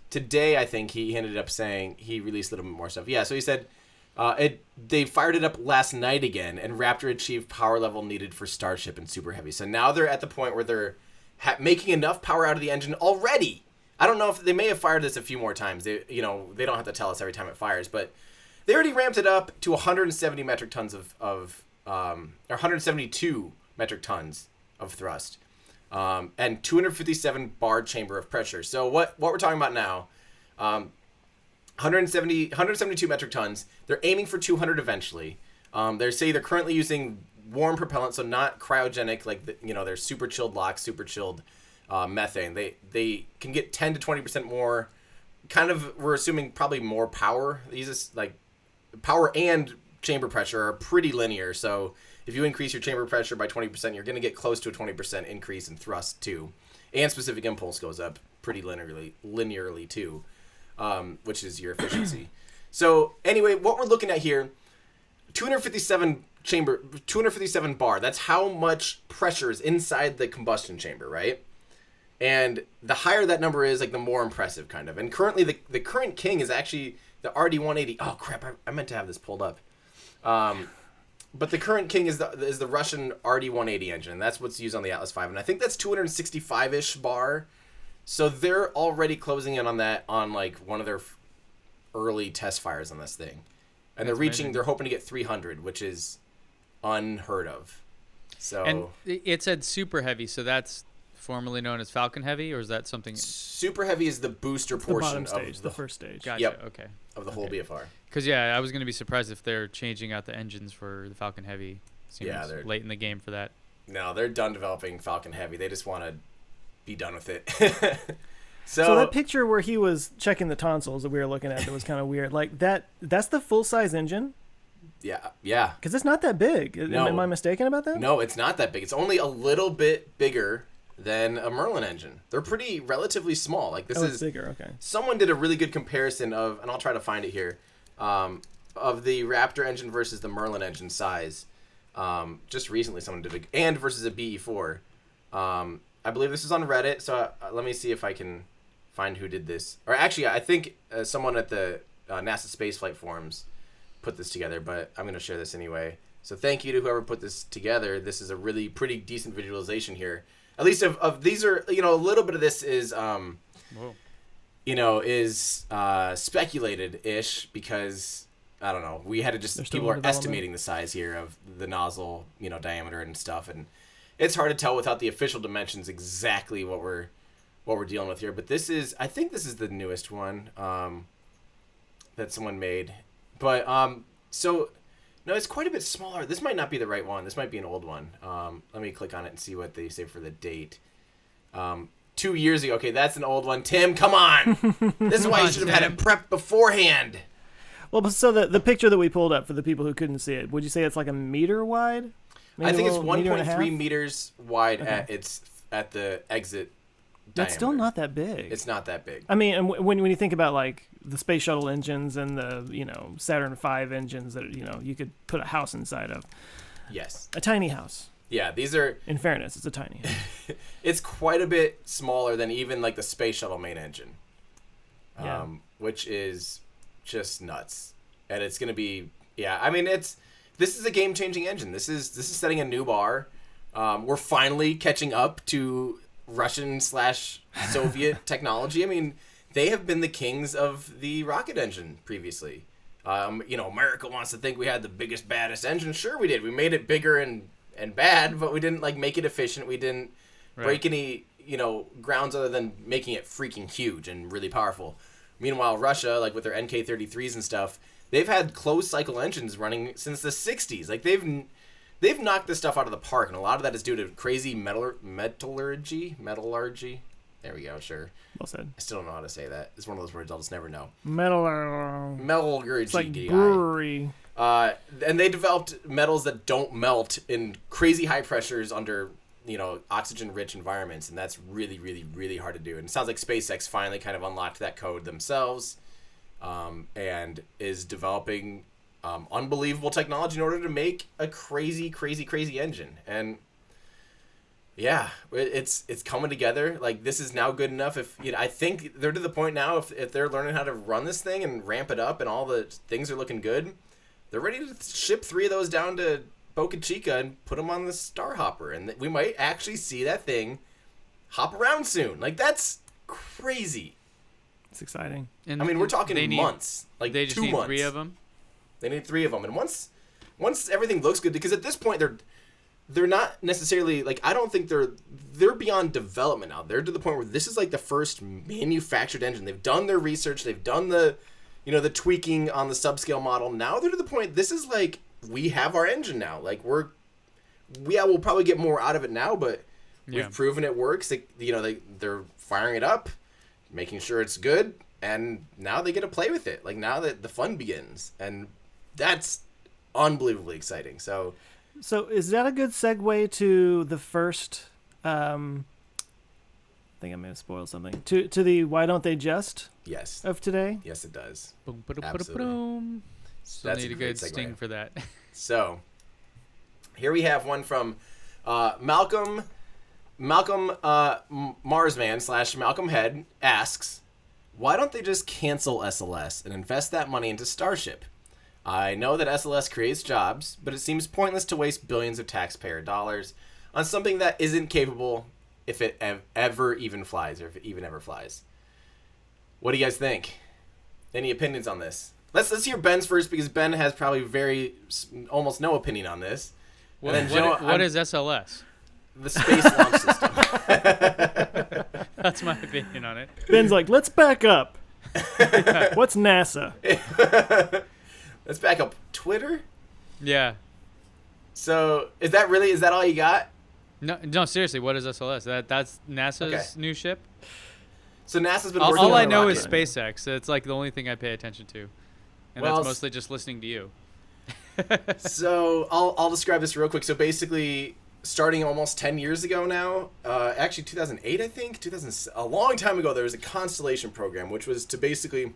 today I think he ended up saying he released a little bit more stuff. Yeah, so he said they fired it up last night again, and Raptor achieved power level needed for Starship and Super Heavy. So now they're at the point where they're making enough power out of the engine already. I don't know if they may have fired this a few more times. They don't have to tell us every time it fires, but they already ramped it up to 170 metric tons or 172 metric tons of thrust. And 257 bar chamber of pressure. So what we're talking about now, 172 metric tons. They're aiming for 200 eventually. They're currently using warm propellant, so not cryogenic, like they're super chilled LOX, super chilled methane. They can get 10 to 20% more. Kind of, we're assuming probably more power. These like power and chamber pressure are pretty linear. So if you increase your chamber pressure by 20%, you're going to get close to a 20% increase in thrust too. And specific impulse goes up pretty linearly too. which is your efficiency. So anyway, what we're looking at here, 257 bar. That's how much pressure is inside the combustion chamber, right? And the higher that number is, like, the more impressive, kind of. And currently, the current king is actually the RD-180. Oh crap! I meant to have this pulled up. But the current king is the Russian RD-180 engine. That's what's used on the Atlas V, and I think that's 265-ish bar. So they're already closing in on that on, like, one of their early test fires on this thing, and they're hoping to get 300, which is unheard of. So and it said super heavy, so that's formerly known as Falcon Heavy, or is that something? Super Heavy is the booster portion the bottom stage, of the first stage. Gotcha. Yep. Okay. Of the whole BFR. Because I was going to be surprised if they're changing out the engines for the Falcon Heavy. Seems they're late in the game for that. No, they're done developing Falcon Heavy. They just want to be done with it. So that picture where he was checking the tonsils that we were looking at, that was kind of weird. Like that's the full size engine. Yeah. Because it's not that big. No. Am I mistaken about that? No, it's not that big. It's only a little bit bigger than a Merlin engine. They're pretty relatively small. Like this is bigger. Okay. Someone did a really good comparison of, and I'll try to find it here, of the Raptor engine versus the Merlin engine size. Just recently, someone did and versus a BE4. I believe this is on Reddit. So let me see if I can find who did this. Or actually, I think someone at the NASA Spaceflight forums put this together. But I'm going to share this anyway. So thank you to whoever put this together. This is a really pretty decent visualization here. At least of these are, a little bit of this is, is speculated-ish because, I don't know, we had to just, people are estimating the size here of the nozzle, diameter and stuff. And it's hard to tell without the official dimensions exactly what we're dealing with here. But I think this is the newest one that someone made. But, no, it's quite a bit smaller. This might not be the right one. This might be an old one. Let me click on it and see what they say for the date. 2 years ago. Okay, that's an old one. Tim, come on. This is why you should have had it prepped beforehand. Well, so the picture that we pulled up for the people who couldn't see it, would you say it's like a meter wide? Maybe I think it's 1.3 meters wide at the exit That's diameter. still not that big. It's not that big. I mean, and when you think about like the space shuttle engines and the Saturn V engines that you could put a house inside of. Yes. A tiny house. Yeah, these are. In fairness, it's a tiny house. It's quite a bit smaller than even like the space shuttle main engine. Which is just nuts, and it's gonna be. Yeah, I mean this is a game-changing engine. This is setting a new bar. We're finally catching up to Russian/Soviet technology. I mean, they have been the kings of the rocket engine previously. America wants to think we had the biggest, baddest engine. Sure, we did. We made it bigger and bad, but we didn't make it efficient. We didn't break any grounds other than making it freaking huge and really powerful. Meanwhile, Russia, with their NK-33s and stuff, they've had closed cycle engines running since the 60s. They've knocked this stuff out of the park, and a lot of that is due to crazy metallurgy. There we go, sure. Well said. I still don't know how to say that. It's one of those words I'll just never know. Metallurgy. It's like brewery. And they developed metals that don't melt in crazy high pressures under, oxygen-rich environments, and that's really, really, really hard to do. And it sounds like SpaceX finally kind of unlocked that code themselves, and is developing unbelievable technology in order to make a crazy, crazy, crazy engine. And yeah, it's coming together. This is now good enough. If I think they're to the point now, if they're learning how to run this thing and ramp it up, and all the things are looking good, they're ready to ship 3 of those down to Boca Chica and put them on the Starhopper, and we might actually see that thing hop around soon. That's crazy. It's exciting. And I mean, we're talking months. They just 2 need months. 3 of them. They need 3 of them, and once everything looks good, because at this point they're not necessarily I don't think they're beyond development now. They're to the point where this is the first manufactured engine. They've done their research. They've done the the tweaking on the subscale model. Now they're to the point. This is we have our engine now. We'll probably get more out of it now, but we've proven it works. They're firing it up, making sure it's good, and now they get to play with it. Now that the fun begins, and that's unbelievably exciting. So is that a good segue to the first? I think I may have spoiled something. To the why don't they just Yes. of today. Yes, it does. Boom, ba-dum, Absolutely. ba-dum. Still That's need a a great good segue. sting for that. So, here we have one from Malcolm Marsman / Malcolm Head asks, why don't they just cancel SLS and invest that money into Starship? I know that SLS creates jobs, but it seems pointless to waste billions of taxpayer dollars on something that isn't capable if it ever even flies, or if it even ever flies. What do you guys think? Any opinions on this? Let's hear Ben's first, because Ben has probably almost no opinion on this. What, And then Joe, what is SLS? the space launch system. That's my opinion on it. Ben's like, let's back up. What's NASA? Let's back up. Twitter? Yeah. So, is that all you got? No, seriously, what is SLS? That's NASA's new ship? So NASA's been working All on I a know rocket. is SpaceX. It's like the only thing I pay attention to. And Well, that's mostly just listening to you. So I'll describe this real quick. So basically, starting almost 10 years ago now, actually 2008, I think, a long time ago, there was a Constellation program, which was to basically,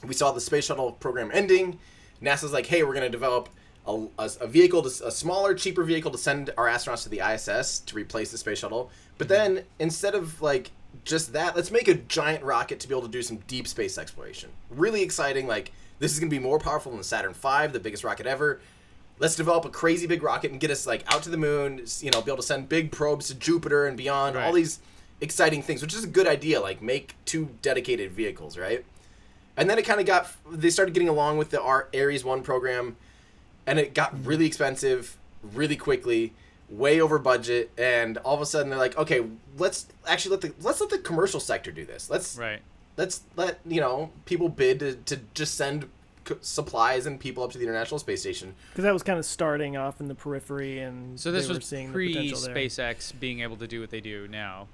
we saw the space shuttle program ending. NASA's like, hey, we're going to develop a vehicle, a smaller, cheaper vehicle to send our astronauts to the ISS to replace the space shuttle. But then instead of like just that, let's make a giant rocket to be able to do some deep space exploration. Really exciting. Like, this is going to be more powerful than the Saturn V, the biggest rocket ever. Let's develop a crazy big rocket and get us like out to the moon, be able to send big probes to Jupiter and beyond, all these exciting things, which is a good idea. Like, make 2 dedicated vehicles, right? And then it kind of they started getting along with the Ares 1 program, and it got really expensive really quickly, way over budget, and all of a sudden they're like, okay, let's let the commercial sector do this. Let's let people bid to just send supplies and people up to the International Space Station. Because that was kind of starting off in the periphery, and So this they were was seeing the potential there. pre-SpaceX being able to do what they do now.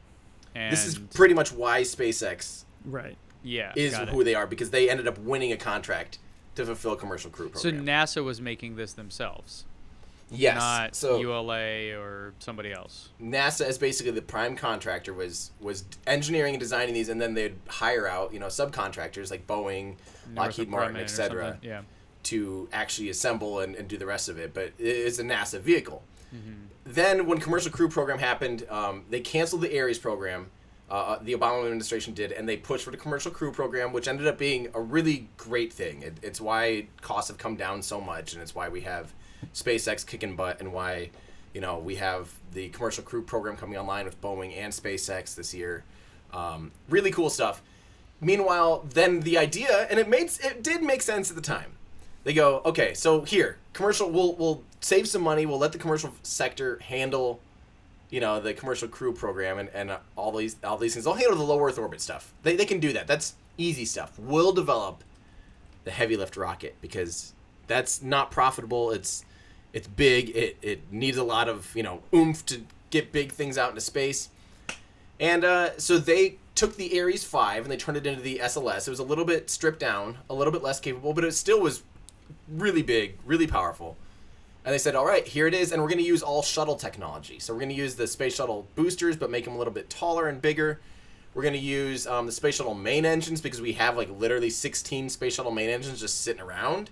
And This is pretty much why SpaceX Right. is who they are, because they ended up winning a contract to fulfill a commercial crew So program. NASA was making this themselves, Yes. not So ULA or somebody else. NASA, as basically the prime contractor, was engineering and designing these, and then they'd hire out subcontractors like Boeing, Lockheed Martin, Grumman or etc. something. Yeah. to actually assemble and do the rest of it. But it's a NASA vehicle. Mm-hmm. Then when commercial crew program happened, they canceled the Ares program. The Obama administration did, and they pushed for the commercial crew program, which ended up being a really great thing. It's why costs have come down so much, and it's why we have SpaceX kicking butt, and why we have the commercial crew program coming online with Boeing and SpaceX this year. Really cool stuff. Meanwhile, then the idea, and it did make sense at the time. They go, okay, so here, commercial, we'll save some money. We'll let the commercial sector handle, the commercial crew program and all these things. They'll handle the low Earth orbit stuff. They can do that. That's easy stuff. We'll develop the heavy lift rocket, because that's not profitable. It's big. It needs a lot of oomph to get big things out into space. And so they took the Ares 5 and they turned it into the SLS. It was a little bit stripped down, a little bit less capable, but it still was really big, really powerful. And they said, all right, here it is, and we're going to use all shuttle technology. So we're going to use the space shuttle boosters, but make them a little bit taller and bigger. We're going to use the space shuttle main engines, because we have literally 16 space shuttle main engines just sitting around.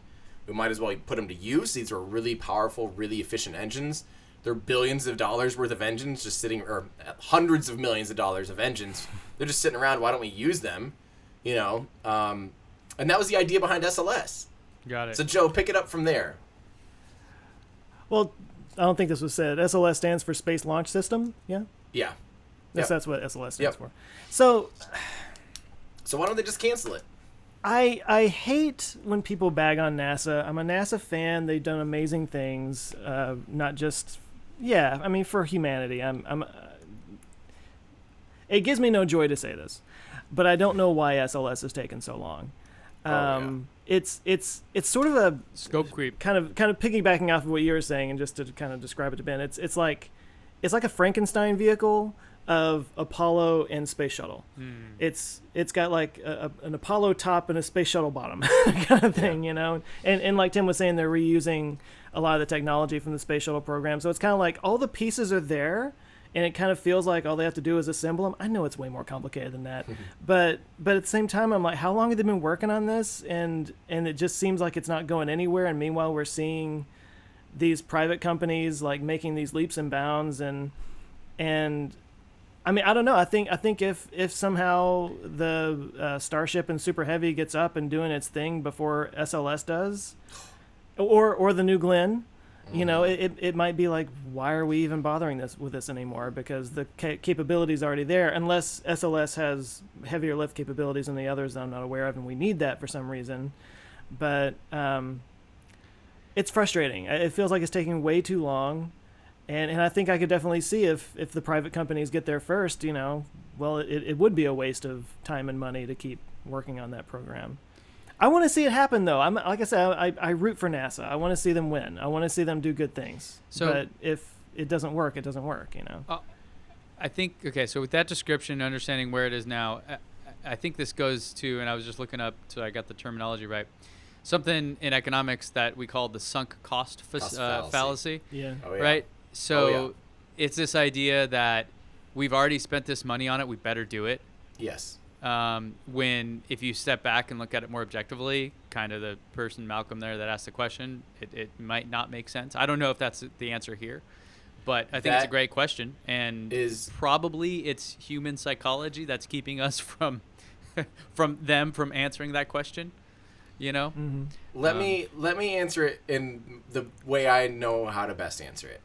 We might as well put them to use. These are really powerful, really efficient engines. They're billions of dollars worth of engines just sitting, or hundreds of millions of dollars of engines. They're just sitting around. Why don't we use them? And that was the idea behind SLS. Got it. So Joe, pick it up from there. Well, I don't think this was said. SLS stands for Space Launch System. Yeah. Yeah. Yes, that's what SLS stands Yep. for. So why don't they just cancel it? I hate when people bag on NASA. I'm a NASA fan. They've done amazing things. Not just for humanity. It gives me no joy to say this, but I don't know why SLS has taken so long. It's sort of a Scope creep. kind of piggybacking off of what you were saying, and just to kind of describe it to Ben, it's like a Frankenstein vehicle of Apollo and Space Shuttle. It's got like an Apollo top and a Space Shuttle bottom kind of thing, And like Tim was saying, they're reusing a lot of the technology from the Space Shuttle program. So it's kind of like all the pieces are there. and it kind of feels like all they have to do is assemble them. I know it's way more complicated than that, but at the same time, I'm like, how long have they been working on this? And it just seems like it's not going anywhere. And meanwhile, we're seeing these private companies like making these leaps and bounds, and I mean, I don't know. I think if somehow the Starship and Super Heavy gets up and doing its thing before SLS does, or the New Glenn, you know, it might be like, why are we even bothering with this anymore? Because the capability is already there, unless SLS has heavier lift capabilities than the others that I'm not aware of, and we need that for some reason. But it's frustrating. It feels like it's taking way too long. And I think I could definitely see if the private companies get there first, you know, well, it would be a waste of time and money to keep working on that program. I want to see it happen, though. Like I said, I root for NASA. I want to see them win. I want to see them do good things. But if it doesn't work, it doesn't work, you know. I think, okay, so with that description, understanding where it is now, I think this goes to, and I was just looking up so I got the terminology right, something in economics that we call the sunk cost fallacy. Yeah. Oh, yeah. Right? So it's this idea that we've already spent this money on it, we better do it. Yes. When if you step back and look at it more objectively, kind of the person, Malcolm, there that asked the question, it might not make sense. I don't know if that's the answer here, but I think it's a great question, and probably it's human psychology that's keeping us from answering that question. You know? Mm-hmm. Let me answer it in the way I know how to best answer it.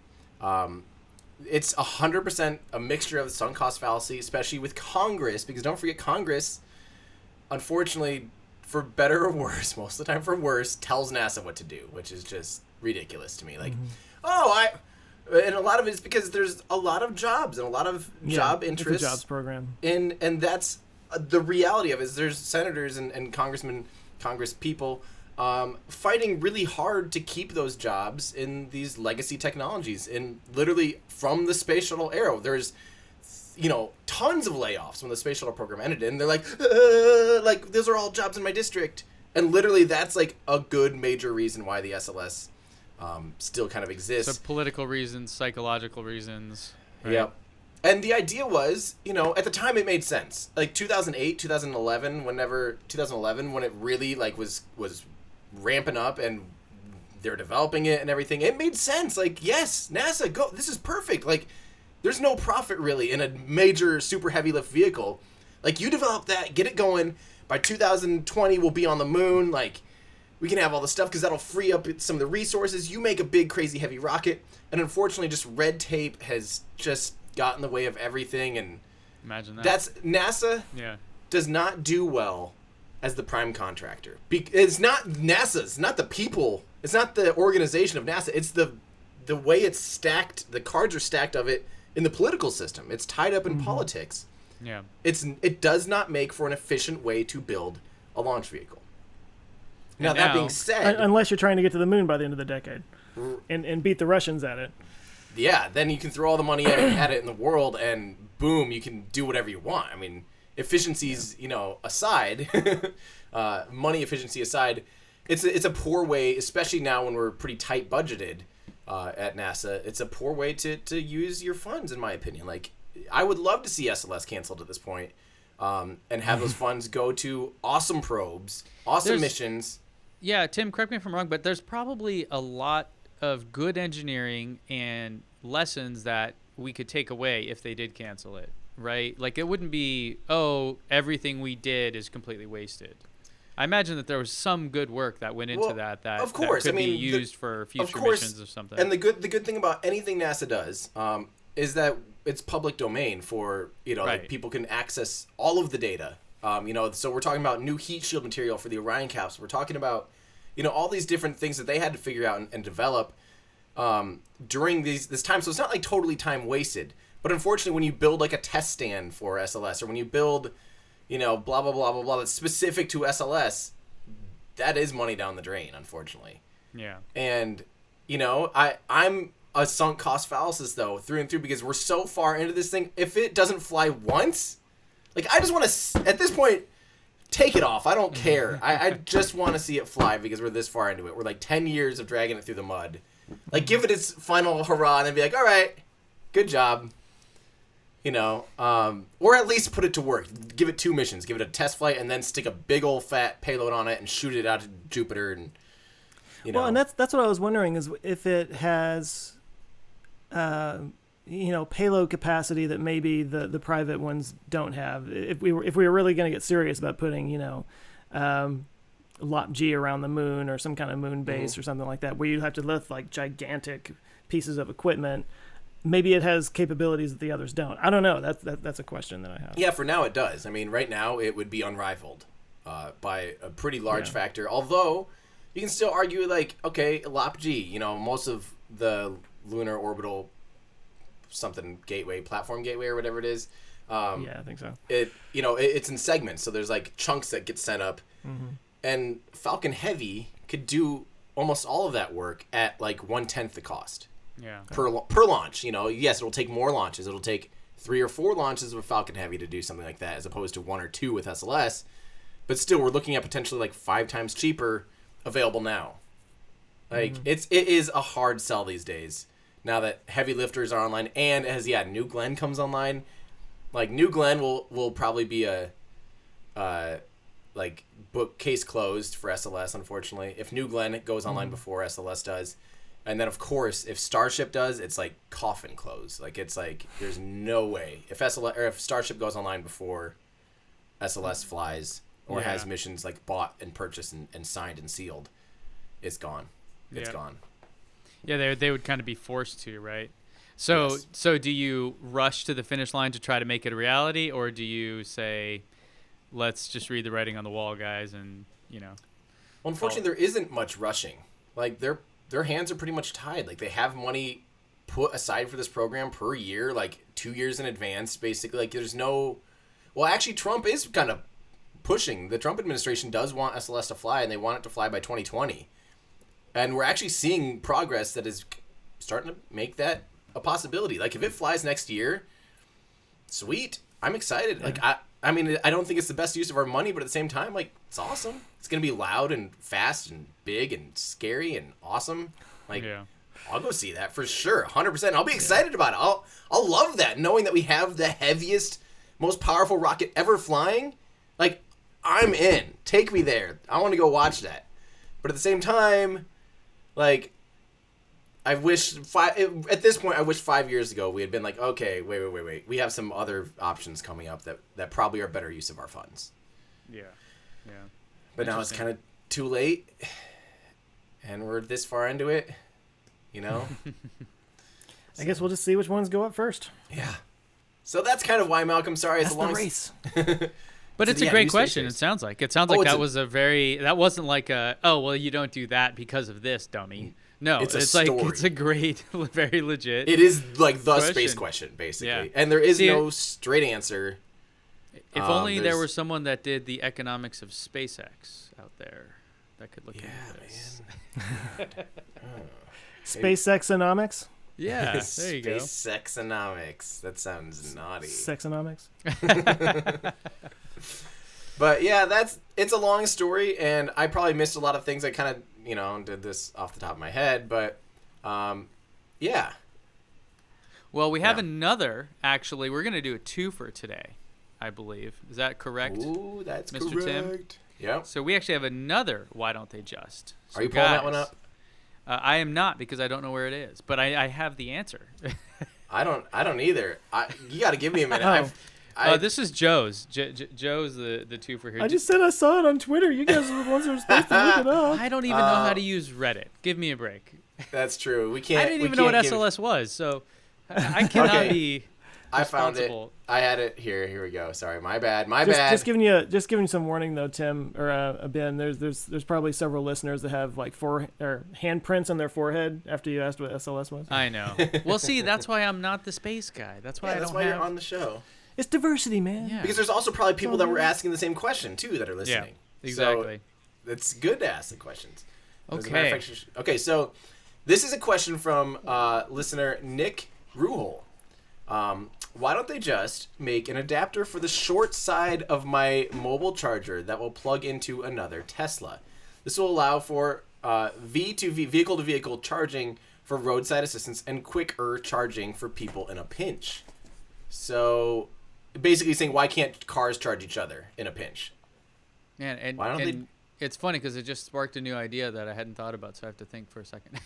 It's 100% a mixture of the sunk cost fallacy, especially with Congress, because don't forget, Congress, unfortunately, for better or worse, most of the time for worse, tells NASA what to do, which is just ridiculous to me. Like, and a lot of it is because there's a lot of jobs and a lot of job interests. It's a jobs program. And that's the reality of it, is there's senators and congressmen, Congress people fighting really hard to keep those jobs in these legacy technologies. And literally from the space shuttle era, there's, you know, tons of layoffs when the space shuttle program ended. And they're like those are all jobs in my district. And literally that's like a good major reason why the SLS still kind of exists. So political reasons, psychological reasons. Right? Yep. And the idea was, you know, at the time it made sense. Like 2008, 2011, when it really like was ramping up and they're developing it and everything, it made sense. Like, yes, NASA, go. This is perfect. Like, there's no profit really in a major super heavy lift vehicle. Like, you develop that, get it going. By 2020, we'll be on the moon. Like, we can have all the stuff because that'll free up some of the resources. You make a big, crazy, heavy rocket. And unfortunately, just red tape has just got in the way of everything. And imagine that. That's NASA. Yeah. Does not do well as the prime contractor. It's not NASA's, not the people. It's not the organization of NASA. It's the way it's stacked. The cards are stacked of it in the political system. It's tied up in politics. Yeah. It does not make for an efficient way to build a launch vehicle. Now that being said, unless you're trying to get to the moon by the end of the decade and beat the Russians at it. Yeah, then you can throw all the money at it in the world, and boom, you can do whatever you want. I mean, efficiencies, you know, aside, money efficiency aside, it's a poor way, especially now when we're pretty tight budgeted at NASA. It's a poor way to use your funds, in my opinion. Like, I would love to see SLS canceled at this point, and have those funds go to awesome probes, awesome missions. Yeah, Tim, correct me if I'm wrong, but there's probably a lot of good engineering and lessons that we could take away if they did cancel it, right? Like, it wouldn't be, everything we did is completely wasted. I imagine that there was some good work that went into that of course. that could be used for future missions or something. And the good thing about anything NASA does is that it's public domain for, you know, like, people can access all of the data. You know, so we're talking about new heat shield material for the Orion capsule. We're talking about, you know, all these different things that they had to figure out and develop during this time. So it's not like totally time wasted. But unfortunately, when you build like a test stand for SLS, or when you build, you know, blah, blah, blah, blah, blah, that's specific to SLS, that is money down the drain, unfortunately. Yeah. And, you know, I'm a sunk cost fallacy, though, through and through, because we're so far into this thing. If it doesn't fly once, like, I just want to, at this point, take it off. I don't care. I just want to see it fly because we're this far into it. We're like 10 years of dragging it through the mud. Like, give it its final hurrah and then be like, all right, good job. Or at least put it to work. Give it 2 missions. Give it a test flight, and then stick a big old fat payload on it and shoot it out to Jupiter. And Well, and that's what I was wondering is if it has, payload capacity that maybe the private ones don't have. If we were really going to get serious about putting, Lot G around the moon or some kind of moon base or something like that, where you have to lift like gigantic pieces of equipment. Maybe it has capabilities that the others don't. I don't know. That's a question that I have. Yeah, for now it does. I mean, right now it would be unrivaled by a pretty large factor. Although you can still argue, like, okay, Lot G, most of the lunar orbital platform gateway or whatever it is. Yeah, I think so. It's in segments, so there's like chunks that get sent up, and Falcon Heavy could do almost all of that work at like 1/10 the cost. Yeah. Per launch, yes, it'll take more launches. It'll take 3 or 4 launches with Falcon Heavy to do something like that, as opposed to 1 or 2 with SLS. But still, we're looking at potentially like 5 times cheaper available now. Like it is a hard sell these days. Now that heavy lifters are online, and as New Glenn comes online, like New Glenn will probably be a book case closed for SLS. Unfortunately, if New Glenn goes online before SLS does. And then, of course, if Starship does, it's like coffin close. Like, it's like there's no way. If Starship goes online before SLS flies or has missions like bought and purchased and signed and sealed, it's gone. It's gone. Yeah, they would kind of be forced to, right? So do you rush to the finish line to try to make it a reality, or do you say, let's just read the writing on the wall, guys, and Well, unfortunately, there isn't much rushing. Like their hands are pretty much tied. Like, they have money put aside for this program per year, like 2 years in advance, basically. Like, there's no... Well, actually, Trump is kind of pushing. The Trump administration does want SLS to fly, and they want it to fly by 2020. And we're actually seeing progress that is starting to make that a possibility. Like, if it flies next year, sweet. I'm excited. Yeah. Like, I mean, I don't think it's the best use of our money, but at the same time, like, it's awesome. It's going to be loud and fast and big and scary and awesome. Like, I'll go see that for sure, 100%. I'll be excited about it. I'll love that, knowing that we have the heaviest, most powerful rocket ever flying. Like, I'm in. Take me there. I want to go watch that. But at the same time, like, I wish at this point, I wish 5 years ago we had been like, okay, wait. We have some other options coming up that probably are better use of our funds. Yeah. But now it's kind of too late, and we're this far into it, I guess we'll just see which ones go up first. Yeah. So that's kind of why, Malcolm. Sorry, it's a long race. But it's a great question. It sounds like that wasn't like you don't do that because of this, dummy. No, it's like it's a great, very legit. It is like the space question, basically, and there is no straight answer. If only there was someone that did the economics of SpaceX out there that could look into this. Man. SpaceX-onomics? Yeah, there you go. SpaceX-onomics. That sounds naughty. Sexonomics? But yeah, it's a long story, and I probably missed a lot of things. I kind of, did this off the top of my head, but yeah. Well, we have another, actually. We're going to do a twofer today, I believe. Is that correct? Ooh, that's Mr. correct. Tim? Yep. So we actually have another Why Don't They Just? So are you pulling that one up? I am not, because I don't know where it is, but I have the answer. I don't either. You got to give me a minute. This is Joe's. Joe's the twofer here. I just said I saw it on Twitter. You guys are the ones who are supposed to look it up. I don't even know how to use Reddit. Give me a break. That's true. We can't. I didn't even know what SLS was, so I cannot be. I found it. I had it here. Here we go. Sorry, my bad. Just giving you some warning though, Tim or Ben. There's probably several listeners that have like handprints on their forehead after you asked what SLS was. I know. Well, see, that's why I'm not the space guy. That's why you're on the show. It's diversity, man. Yeah. Because there's also probably people that were asking the same question too that are listening. Yeah, exactly. So it's good to ask the questions. Okay. Okay, so this is a question from listener Nick Ruhol. Why don't they just make an adapter for the short side of my mobile charger that will plug into another Tesla? This will allow for vehicle-to-vehicle charging for roadside assistance and quicker charging for people in a pinch. So basically saying, why can't cars charge each other in a pinch? Man, and, Why don't and it's funny because it just sparked a new idea that I hadn't thought about, so I have to think for a second.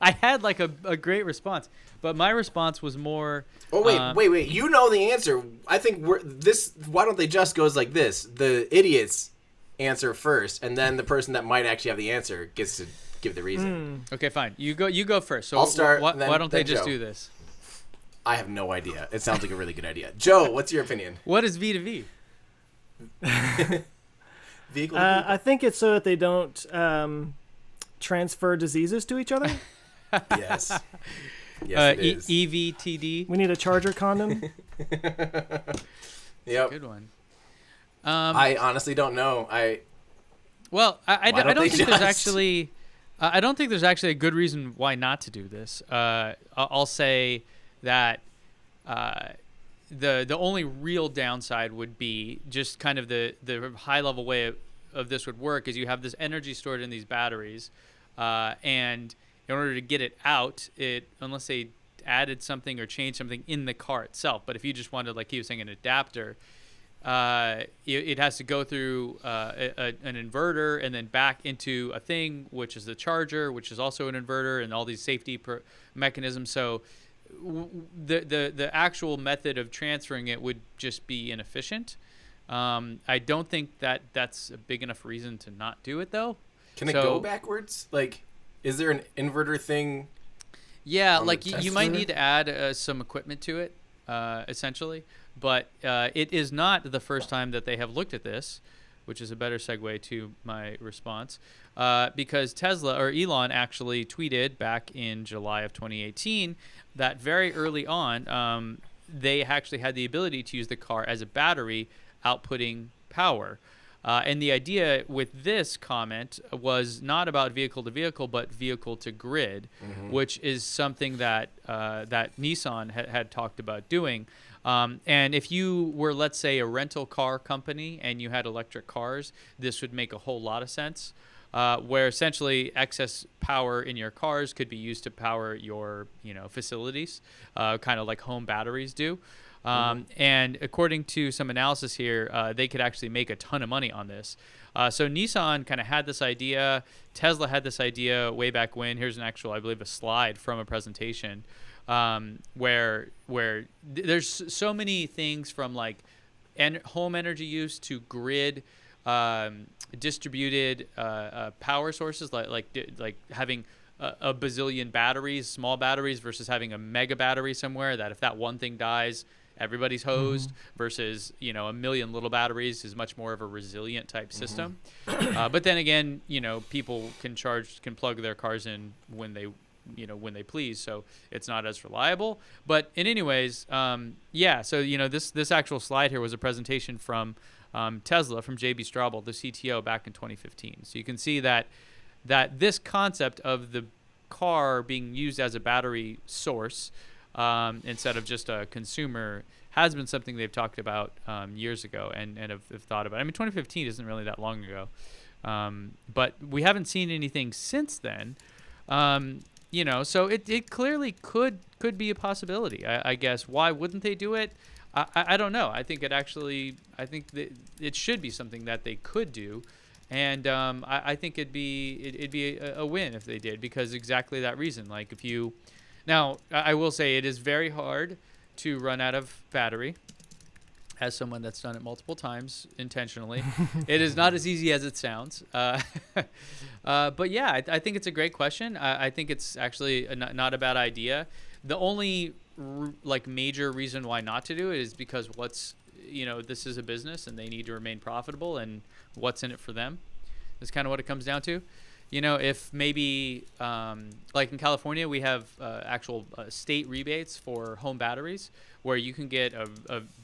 I had like a great response, but my response was more. Oh wait! You know the answer. I think Why don't they just goes like this? The idiots answer first, and then the person that might actually have the answer gets to give the reason. Okay, fine. You go first. So I'll start. Why then don't they just Joe. do this? I have no idea. It sounds like a really good idea. Joe, what's your opinion? What is V2V? Vehicle. I think it's so that they don't transfer diseases to each other. Yes. Yes, it is. EVTD. We need a charger condom. Yep. Good one. I honestly don't know. I don't don't they think there's just? actually. I don't think there's actually a good reason why not to do this. I'll say that the only real downside would be just kind of the high level way of this would work is you have this energy stored in these batteries, and in order to get it out, unless they added something or changed something in the car itself. But if you just wanted, like he was saying, an adapter, it has to go through an inverter and then back into a thing, which is the charger, which is also an inverter, and all these safety mechanisms. So the actual method of transferring it would just be inefficient. I don't think that's a big enough reason to not do it, though. Can it go backwards? Like, is there an inverter thing? Yeah, like you might need to add some equipment to it, essentially. But it is not the first time that they have looked at this, which is a better segue to my response, because Tesla or Elon actually tweeted back in July of 2018 that very early on they actually had the ability to use the car as a battery outputting power. And the idea with this comment was not about vehicle to vehicle, but vehicle to grid, which is something that that Nissan had talked about doing. And if you were, let's say, a rental car company and you had electric cars, this would make a whole lot of sense, where essentially excess power in your cars could be used to power your facilities, kind of like home batteries do. And according to some analysis here, they could actually make a ton of money on this. So Nissan kind of had this idea. Tesla had this idea way back when. Here's an actual, I believe, a slide from a presentation where there's so many things from like home energy use to grid distributed power sources, like having a bazillion batteries, small batteries, versus having a mega battery somewhere that if that one thing dies, everybody's hosed, versus a million little batteries is much more of a resilient type system. But then again, people can plug their cars in when they please, so it's not as reliable. But in anyways, so this actual slide here was a presentation from Tesla, from JB Straubel, the CTO, back in 2015. So you can see that this concept of the car being used as a battery source instead of just a consumer has been something they've talked about years ago and have thought about. I mean, 2015 isn't really that long ago, but we haven't seen anything since then. So it clearly could be a possibility. I guess why wouldn't they do it? I don't know. I think it should be something that they could do. And I think it'd be a win if they did, because exactly that reason. Like now I will say it is very hard to run out of battery. As someone that's done it multiple times intentionally, it is not as easy as it sounds. But yeah, I think it's a great question. I think it's actually not a bad idea. The only major reason why not to do it is because this is a business and they need to remain profitable, and what's in it for them is kind of what it comes down to. If maybe like in California, we have actual state rebates for home batteries, where you can get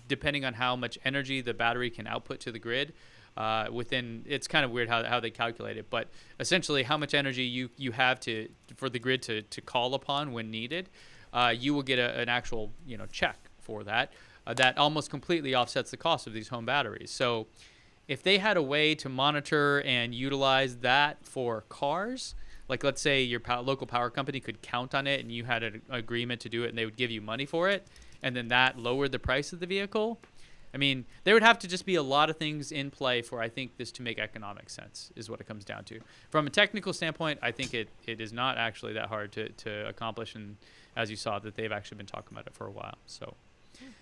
depending on how much energy the battery can output to the grid, it's kind of weird how they calculate it, but essentially how much energy you have for the grid to call upon when needed, you will get an actual check for that that almost completely offsets the cost of these home batteries. So if they had a way to monitor and utilize that for cars, like let's say your local power company could count on it and you had an agreement to do it and they would give you money for it, and then that lowered the price of the vehicle. I mean, there would have to just be a lot of things in play for, I think, this to make economic sense, is what it comes down to. From a technical standpoint, I think it is not actually that hard to accomplish, and as you saw, that they've actually been talking about it for a while. So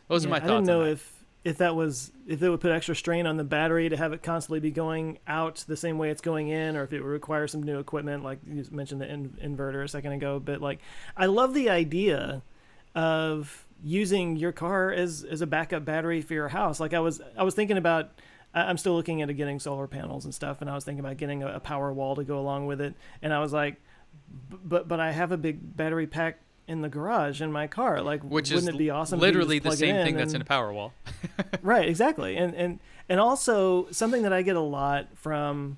those are my thoughts. I didn't know on that. if it would put extra strain on the battery to have it constantly be going out the same way it's going in, or if it would require some new equipment, like you mentioned the inverter a second ago. But like, I love the idea of using your car as a backup battery for your house. Like I was thinking about, I'm still looking into getting solar panels and stuff, and I was thinking about getting a power wall to go along with it. And I was like, but I have a big battery pack in the garage in my car. Like, Which wouldn't is it be awesome? literally to just the plug it same thing in that's in a power wall. Right, exactly. And also something that I get a lot from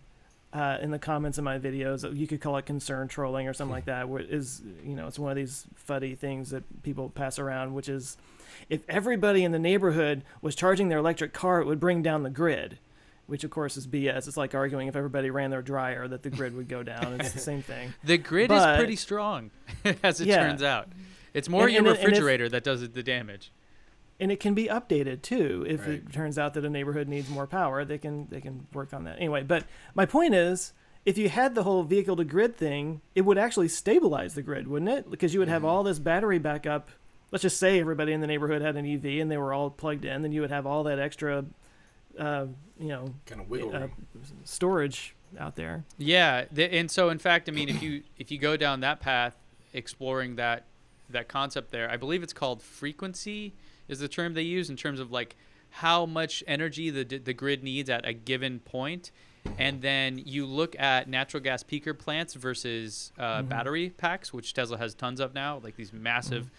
in the comments of my videos, you could call it concern trolling or something like that, is, it's one of these funny things that people pass around, which is, if everybody in the neighborhood was charging their electric car, it would bring down the grid, which of course is BS. It's like arguing if everybody ran their dryer that the grid would go down. It's the same thing. The grid is pretty strong, as it turns out. It's more your refrigerator that does the damage. And it can be updated too. If it turns out that a neighborhood needs more power, they can work on that. Anyway, but my point is, if you had the whole vehicle to grid thing, it would actually stabilize the grid, wouldn't it? Because you would have all this battery backup. Let's just say everybody in the neighborhood had an EV and they were all plugged in, then you would have all that extra, kind of wiggle room. Storage out there. Yeah, and so in fact, I mean, if you go down that path, exploring that concept there, I believe it's called frequency is the term they use in terms of like how much energy the grid needs at a given point. And then you look at natural gas peaker plants versus battery packs, which Tesla has tons of now, like these massive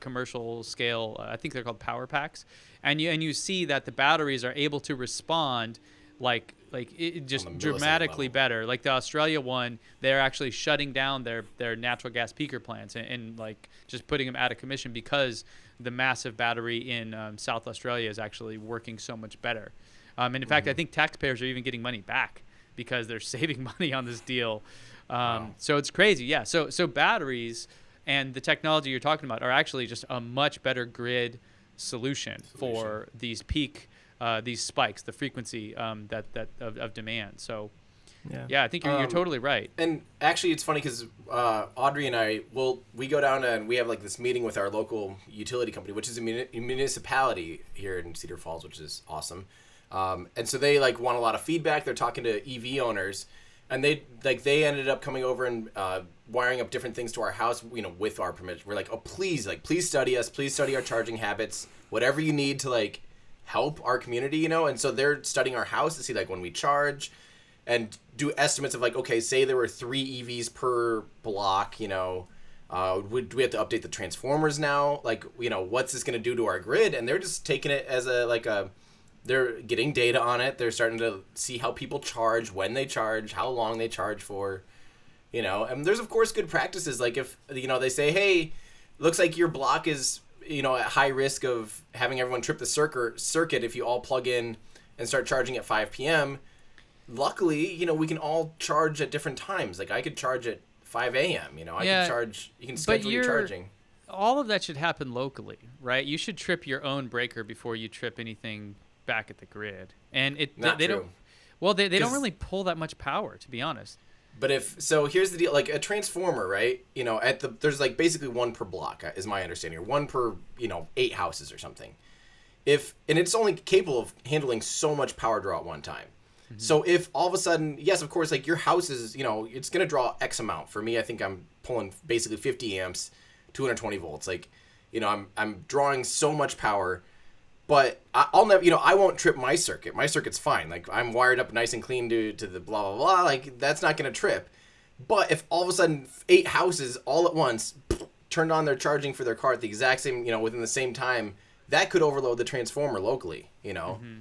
commercial scale, I think they're called power packs. And you see that the batteries are able to respond like it just dramatically better. Like the Australia one, they're actually shutting down their natural gas peaker plants and like just putting them out of commission because the massive battery in South Australia is actually working so much better. And in fact, I think taxpayers are even getting money back because they're saving money on this deal. So it's crazy. Yeah. So batteries and the technology you're talking about are actually just a much better grid solution for these these spikes, the frequency of demand. So yeah, I think you're totally right. And actually, it's funny because Audrey and I, we go down and we have like this meeting with our local utility company, which is a municipality here in Cedar Falls, which is awesome. And so they like want a lot of feedback. They're talking to EV owners, and they ended up coming over and wiring up different things to our house, with our permission. We're like, oh, please study us, please study our charging habits, whatever you need to like help our community, And so they're studying our house to see like when we charge and do estimates of like, okay, say there were 3 EVs per block, do we have to update the transformers now? Like, what's this going to do to our grid? And they're just taking it as they're getting data on it. They're starting to see how people charge, when they charge, how long they charge for, and there's of course good practices. Like if, they say, hey, looks like your block is, at high risk of having everyone trip the circuit if you all plug in and start charging at 5 p.m. Luckily, we can all charge at different times. Like I could charge at 5 a.m. I can charge, you can schedule your charging. All of that should happen locally, right? You should trip your own breaker before you trip anything back at the grid. And they don't don't really pull that much power, to be honest. But here's the deal, like a transformer, right? There's like basically one per block is my understanding, or one per, 8 houses or something. And it's only capable of handling so much power draw at one time. Mm-hmm. So if all of a sudden, yes, of course, like your house is, it's going to draw X amount. For me, I think I'm pulling basically 50 amps, 220 volts. Like, I'm drawing so much power, but I'll never, I won't trip my circuit. My circuit's fine. Like I'm wired up nice and clean to the blah, blah, blah. Like that's not going to trip. But if all of a sudden 8 houses all at once turned on their charging for their car at the exact same, within the same time, that could overload the transformer locally, Mm-hmm.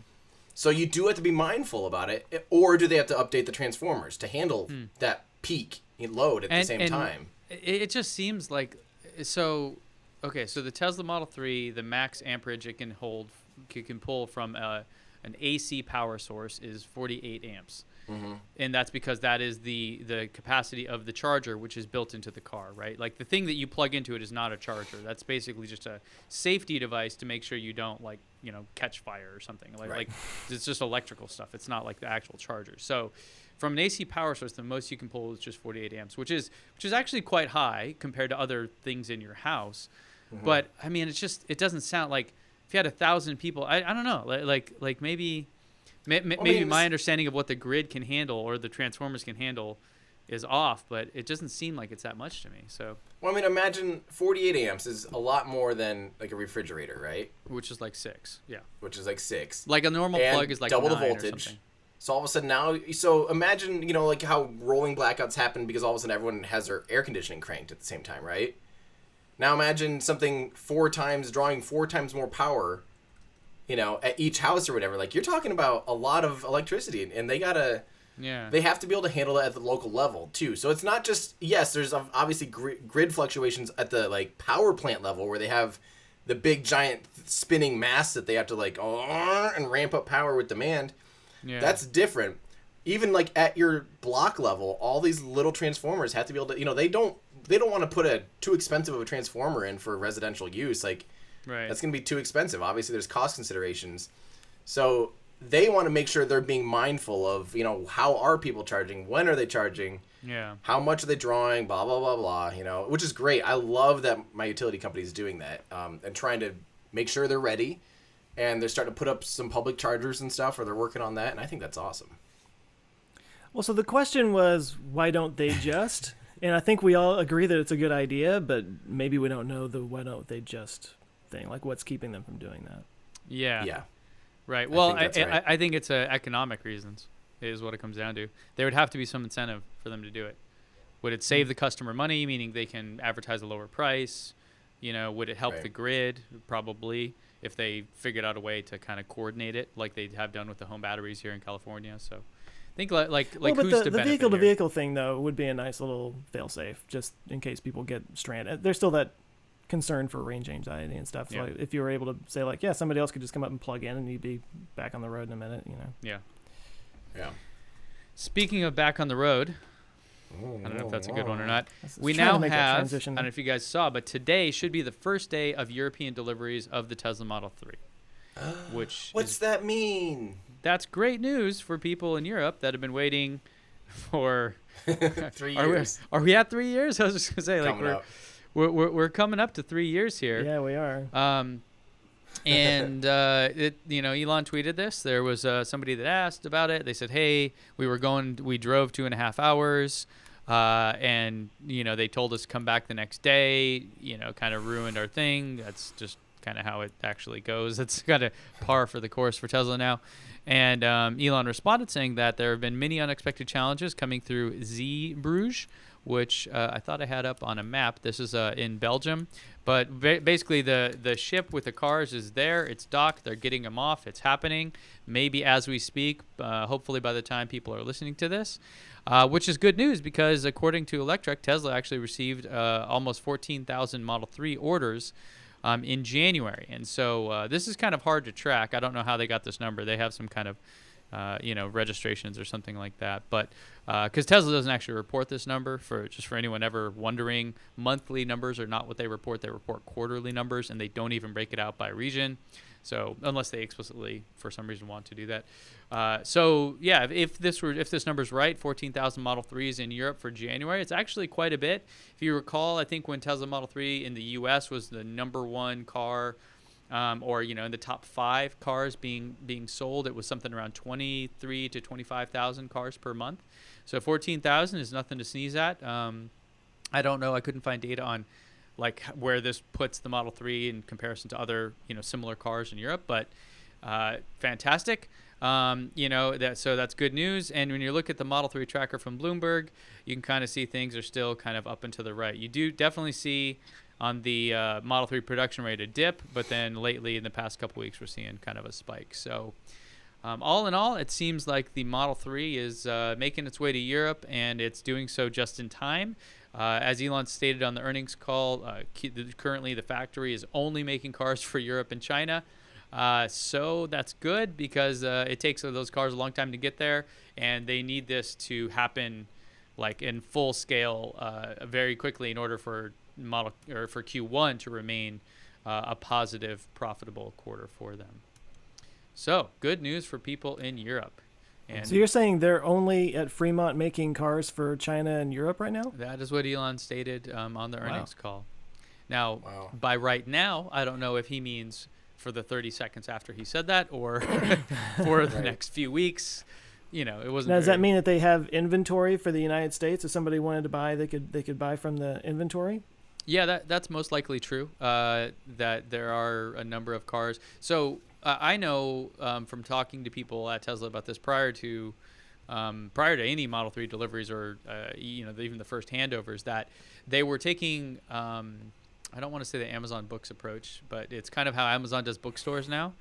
So you do have to be mindful about it, or do they have to update the transformers to handle that peak load at the same time? It just seems like so the Tesla Model 3, the max amperage it can pull from a an AC power source is 48 amps. And that's because that is the capacity of the charger, which is built into the car, right? Like the thing that you plug into it is not a charger. That's basically just a safety device to make sure you don't catch fire or something. Like it's just electrical stuff. It's not like the actual charger. So from an AC power source, the most you can pull is just 48 amps, which is actually quite high compared to other things in your house. But I mean, it doesn't sound like if you had 1,000 people, I don't know, like maybe my understanding of what the grid can handle or the transformers can handle is off, but it doesn't seem like it's that much to me. So, well, I mean, imagine 48 amps is a lot more than like a refrigerator, right? Which is like 6, yeah. Which is like 6. Like a normal plug is like double 9 the voltage. Or something. So all of a sudden now, so imagine, like how rolling blackouts happen because all of a sudden everyone has their air conditioning cranked at the same time, right? Now imagine something drawing 4 times more power, at each house or whatever. Like, you're talking about a lot of electricity, and they have to be able to handle that at the local level too. So it's not just, yes, there's obviously grid fluctuations at the like power plant level where they have the big giant spinning mass that they have to like and ramp up power with demand. Yeah. That's different. Even like at your block level, all these little transformers have to be able to, they don't want to put a too expensive of a transformer in for residential use. Like, right. That's going to be too expensive. Obviously, there's cost considerations. So they want to make sure they're being mindful of, how are people charging? When are they charging? Yeah. How much are they drawing? Blah, blah, blah, blah, which is great. I love that my utility company is doing that and trying to make sure they're ready. And they're starting to put up some public chargers and stuff, or they're working on that. And I think that's awesome. Well, so the question was, why don't they just? And I think we all agree that it's a good idea, but maybe we don't know the why don't they just thing. Like, what's keeping them from doing that? Yeah. Yeah. Right. Well, I think it's economic reasons is what it comes down to. There would have to be some incentive for them to do it. Would it save the customer money, meaning they can advertise a lower price? Would it help the grid? Probably, if they figured out a way to kind of coordinate it like they have done with the home batteries here in California. So I think like well, but who's the to benefit vehicle-to-vehicle thing, though, would be a nice little fail-safe, just in case people get stranded. There's still that concern for range anxiety and stuff. So like, if you were able to say, like, yeah, somebody else could just come up and plug in and you'd be back on the road in a minute, Yeah. Yeah. Speaking of back on the road, I don't know if that's a good one or not. We now have, I don't know if you guys saw, but today should be the first day of European deliveries of the Tesla Model 3. What's that mean? That's great news for people in Europe that have been waiting for 3 years. Are we at 3 years? I was just gonna say, like, we're coming up to 3 years here. Yeah, we are. And Elon tweeted this. There was somebody that asked about it. They said, "Hey, we drove 2.5 hours, and they told us to come back the next day. Kind of ruined our thing. That's just kind of how it actually goes. It's kind of par for the course for Tesla now." And Elon responded saying that there have been many unexpected challenges coming through Zeebrugge, which I thought I had up on a map. This is in Belgium. But basically the ship with the cars is there. It's docked. They're getting them off. It's happening. Maybe as we speak, hopefully by the time people are listening to this, which is good news because according to Electrek, Tesla actually received almost 14,000 Model 3 orders in January. And so this is kind of hard to track. I don't know how they got this number. They have some kind of registrations or something like that. But because Tesla doesn't actually report this number, for anyone ever wondering, monthly numbers are not what they report. They report quarterly numbers, and they don't even break it out by region. So unless they explicitly, for some reason, want to do that. If this number's right, 14,000 Model 3s in Europe for January, it's actually quite a bit. If you recall, I think when Tesla Model 3 in the U.S. was the number one car, in the top 5 cars being sold, it was something around 23 to 25,000 cars per month. So 14,000 is nothing to sneeze at. I don't know. I couldn't find data on like where this puts the Model 3 in comparison to other similar cars in Europe, but fantastic. So that's good news. And when you look at the Model 3 tracker from Bloomberg, you can kind of see things are still kind of up and to the right. You do definitely see on the Model 3 production rate a dip, but then lately in the past couple weeks we're seeing kind of a spike. So all in all, it seems like the Model 3 is making its way to Europe, and it's doing so just in time. As Elon stated on the earnings call, currently the factory is only making cars for Europe and China. So that's good because it takes those cars a long time to get there, and they need this to happen like in full scale very quickly in order for Q1 to remain a positive, profitable quarter for them. So good news for people in Europe. And so you're saying they're only at Fremont making cars for China and Europe right now? that is what Elon stated on the earnings call. Now, by right now, I don't know if he means for the 30 seconds after he said that or for the next few weeks. It wasn't. Now, does that mean that they have inventory for the United States? If somebody wanted to buy, they could buy from the inventory? Yeah, that's most likely true. That there are a number of cars. So I know from talking to people at Tesla about this prior to any Model 3 deliveries or even the first handovers, that they were taking I don't want to say the Amazon Books approach, but it's kind of how Amazon does bookstores now,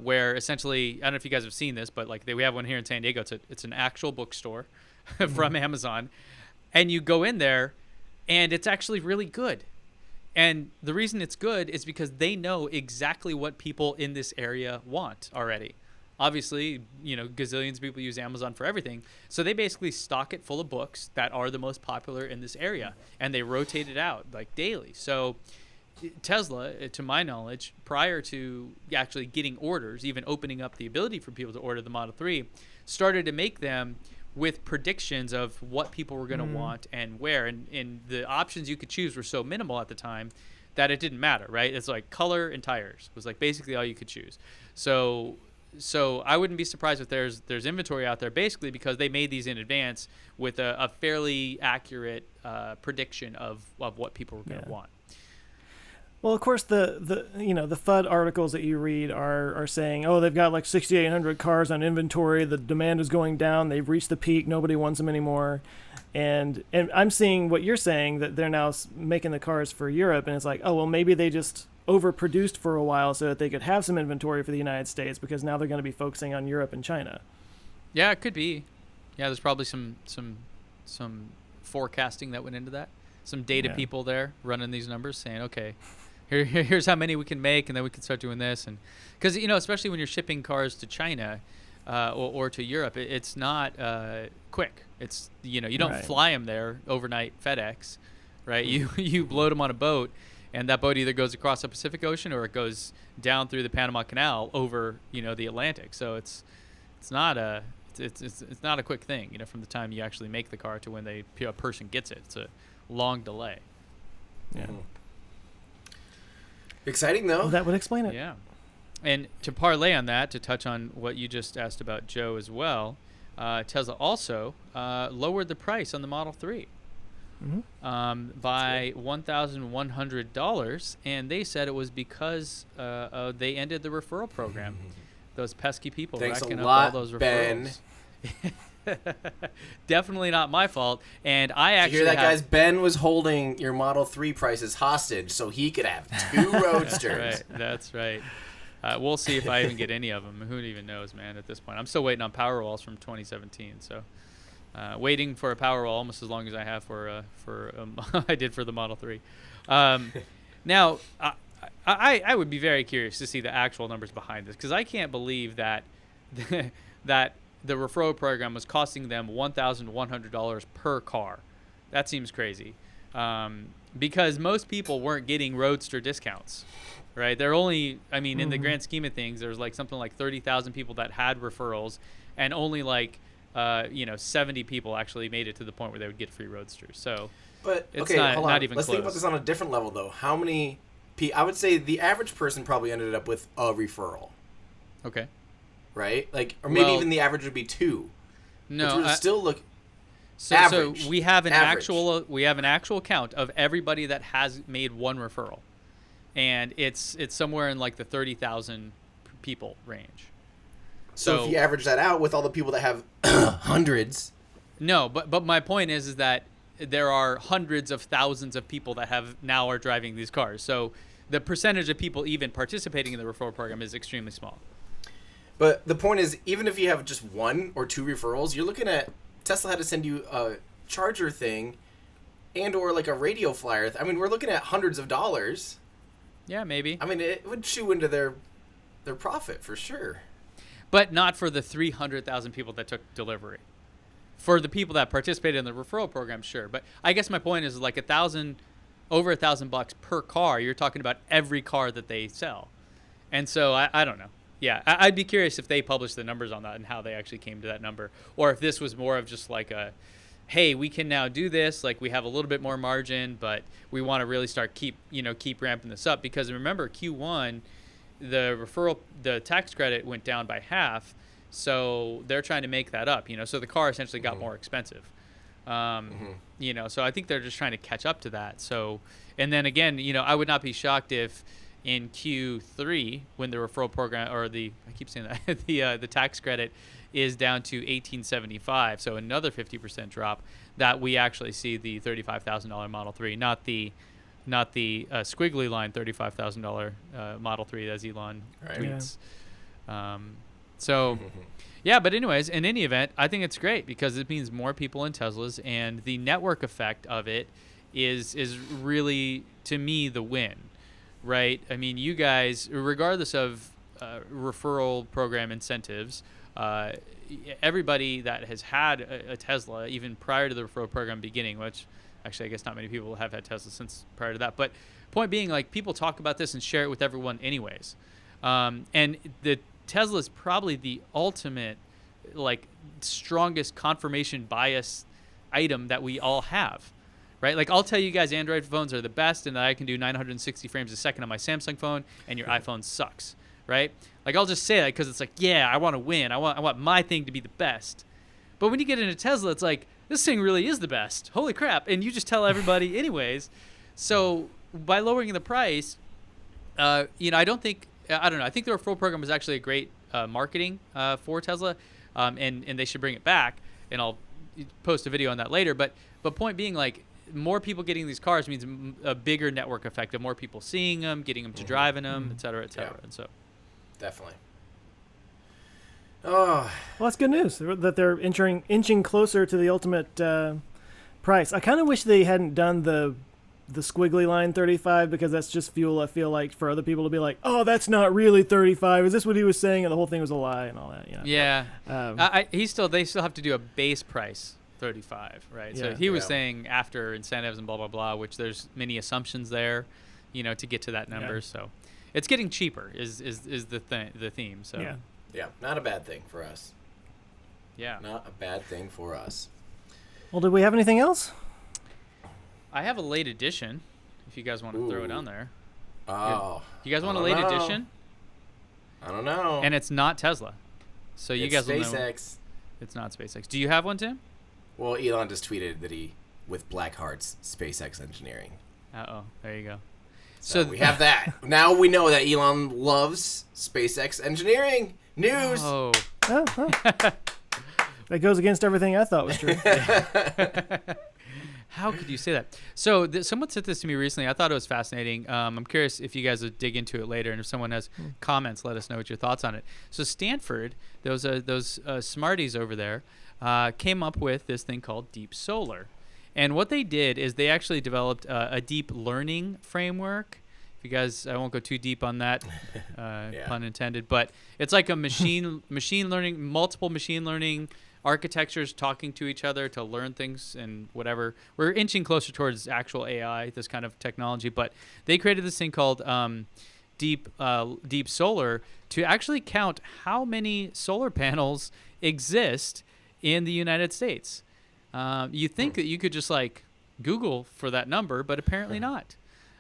where essentially, I don't know if you guys have seen this, but like we have one here in San Diego. It's an actual bookstore from Amazon, and you go in there, and it's actually really good. And the reason it's good is because they know exactly what people in this area want already. Obviously, gazillions of people use Amazon for everything. So they basically stock it full of books that are the most popular in this area, and they rotate it out like daily. So Tesla, to my knowledge, prior to actually getting orders, even opening up the ability for people to order the Model 3, started to make them with predictions of what people were going to want and where. And the options you could choose were so minimal at the time that it didn't matter, right? It's like color and tires was like basically all you could choose. So I wouldn't be surprised if there's inventory out there, basically because they made these in advance with a fairly accurate prediction of what people were going to want. Well, of course, the FUD articles that you read are saying, oh, they've got like 6,800 cars on inventory. The demand is going down. They've reached the peak. Nobody wants them anymore. And I'm seeing what you're saying, that they're now making the cars for Europe. And it's like, oh, well, maybe they just overproduced for a while so that they could have some inventory for the United States, because now they're going to be focusing on Europe and China. Yeah, it could be. Yeah, there's probably some forecasting that went into that. Some data people there running these numbers saying, okay, here's how many we can make, and then we can start doing this. And because especially when you're shipping cars to China or to Europe, it's not quick. It's you don't fly them there overnight FedEx, right? You load them on a boat, and that boat either goes across the Pacific Ocean or it goes down through the Panama Canal over the Atlantic. So it's not a quick thing, from the time you actually make the car to when a person gets it. It's a long delay. Yeah. Exciting, though. Well, that would explain it. Yeah. And to parlay on that, to touch on what you just asked about, Joe, as well, Tesla also lowered the price on the Model 3 by $1,100. And they said it was because they ended the referral program. Those pesky people racking up all those referrals. Ben. Definitely not my fault. And I actually you hear that, guys? Ben was holding your Model 3 prices hostage so he could have 2 Roadsters. That's right. We'll see if I even get any of them. Who even knows, man, at this point. I'm still waiting on Powerwalls from 2017. So waiting for a Powerwall almost as long as I have for I did for the Model 3. Now, I would be very curious to see the actual numbers behind this, because I can't believe that that the referral program was costing them $1,100 per car. That seems crazy, because most people weren't getting Roadster discounts, right? They're only, in the grand scheme of things, there's like something like 30,000 people that had referrals, and only like 70 people actually made it to the point where they would get free Roadsters. So, but it's okay, not hold on. even Let's close. think about this on a different level, though. How many? I would say the average person probably ended up with a referral. Okay. Right? Like, or maybe even the average would be 2. No, which would still look average. So we have an actual count of everybody that has made one referral, and it's somewhere in like the 30,000 people range. So if you average that out with all the people that have hundreds. No, but my point is that there are hundreds of thousands of people that are driving these cars. So the percentage of people even participating in the referral program is extremely small. But the point is, even if you have just 1 or 2 referrals, you're looking at Tesla had to send you a charger thing and or like a radio flyer. We're looking at hundreds of dollars. Yeah, maybe. It would chew into their their profit for sure. But not for the 300,000 people that took delivery. For the people that participated in the referral program, sure. But I guess my point is like over $1,000 per car. You're talking about every car that they sell. And so I don't know. Yeah, I'd be curious if they published the numbers on that and how they actually came to that number. Or if this was more of just like hey, we can now do this. Like we have a little bit more margin, but we want to really start keep ramping this up. Because remember, Q1, the tax credit went down by half. So they're trying to make that up, so the car essentially got more expensive, so I think they're just trying to catch up to that. So, and then again, I would not be shocked if in Q3, when the referral program, or I keep saying that, the tax credit is down to $1,875, so another 50% drop, that we actually see the $35,000 Model 3, not the squiggly line $35,000 Model 3 as Elon tweets. Yeah. So, yeah, but anyways, in any event, I think it's great because it means more people in Teslas, and the network effect of it is really, to me, the win, right? I mean, you guys, regardless of referral program incentives, everybody that has had a Tesla, even prior to the referral program beginning, which actually I guess not many people have had Tesla since prior to that, but point being, like, people talk about this and share it with everyone anyways. And the Tesla is probably the ultimate, like, strongest confirmation bias item that we all have, right? Like, I'll tell you guys, Android phones are the best, and that I can do 960 frames a second on my Samsung phone, and your iPhone sucks, right? Like, I'll just say that because it's like, yeah, I want to win. I want my thing to be the best. But when you get into Tesla, it's like, this thing really is the best. Holy crap! And you just tell everybody anyways. So by lowering the price, I don't know. I think the referral program was actually a great marketing for Tesla, and they should bring it back. And I'll post a video on that later. But point being, like, more people getting these cars means a bigger network effect of more people seeing them, getting them to drive in them, et cetera, et cetera. Yeah. And so, definitely. Oh, well, that's good news that they're inching closer to the ultimate price. I kind of wish they hadn't done the squiggly line 35, because that's just fuel, I feel like, for other people to be like, oh, that's not really 35. Is this what he was saying? And the whole thing was a lie and all that. Yeah. They still have to do a base price 35, right? Yeah. So he was saying after incentives and blah blah blah, which there's many assumptions there, to get to that number. Yeah. So it's getting cheaper is the theme. So yeah, not a bad thing for us. Yeah, not a bad thing for us. Well, did we have anything else? I have a late edition, if you guys want to throw it on there. Oh. You guys want a late edition? I don't know. And it's not Tesla. So you guys will know. SpaceX. It's not SpaceX. Do you have one, Tim? Well, Elon just tweeted that with black hearts, SpaceX engineering. Uh-oh. There you go. So we have that. Now we know that Elon loves SpaceX engineering. News. Oh. That goes against everything I thought was true. How could you say that? So someone sent this to me recently. I thought it was fascinating. I'm curious if you guys would dig into it later, and if someone has comments, let us know what your thoughts on it. So Stanford, those smarties over there, came up with this thing called deep solar. And what they did is they actually developed a deep learning framework. If you guys, I won't go too deep on that, pun intended, but it's like a machine learning, multiple machine learning architectures talking to each other to learn things and whatever. We're inching closer towards actual AI, this kind of technology, but they created this thing called deep solar to actually count how many solar panels exist in the United States. You think that you could just like Google for that number, but apparently not.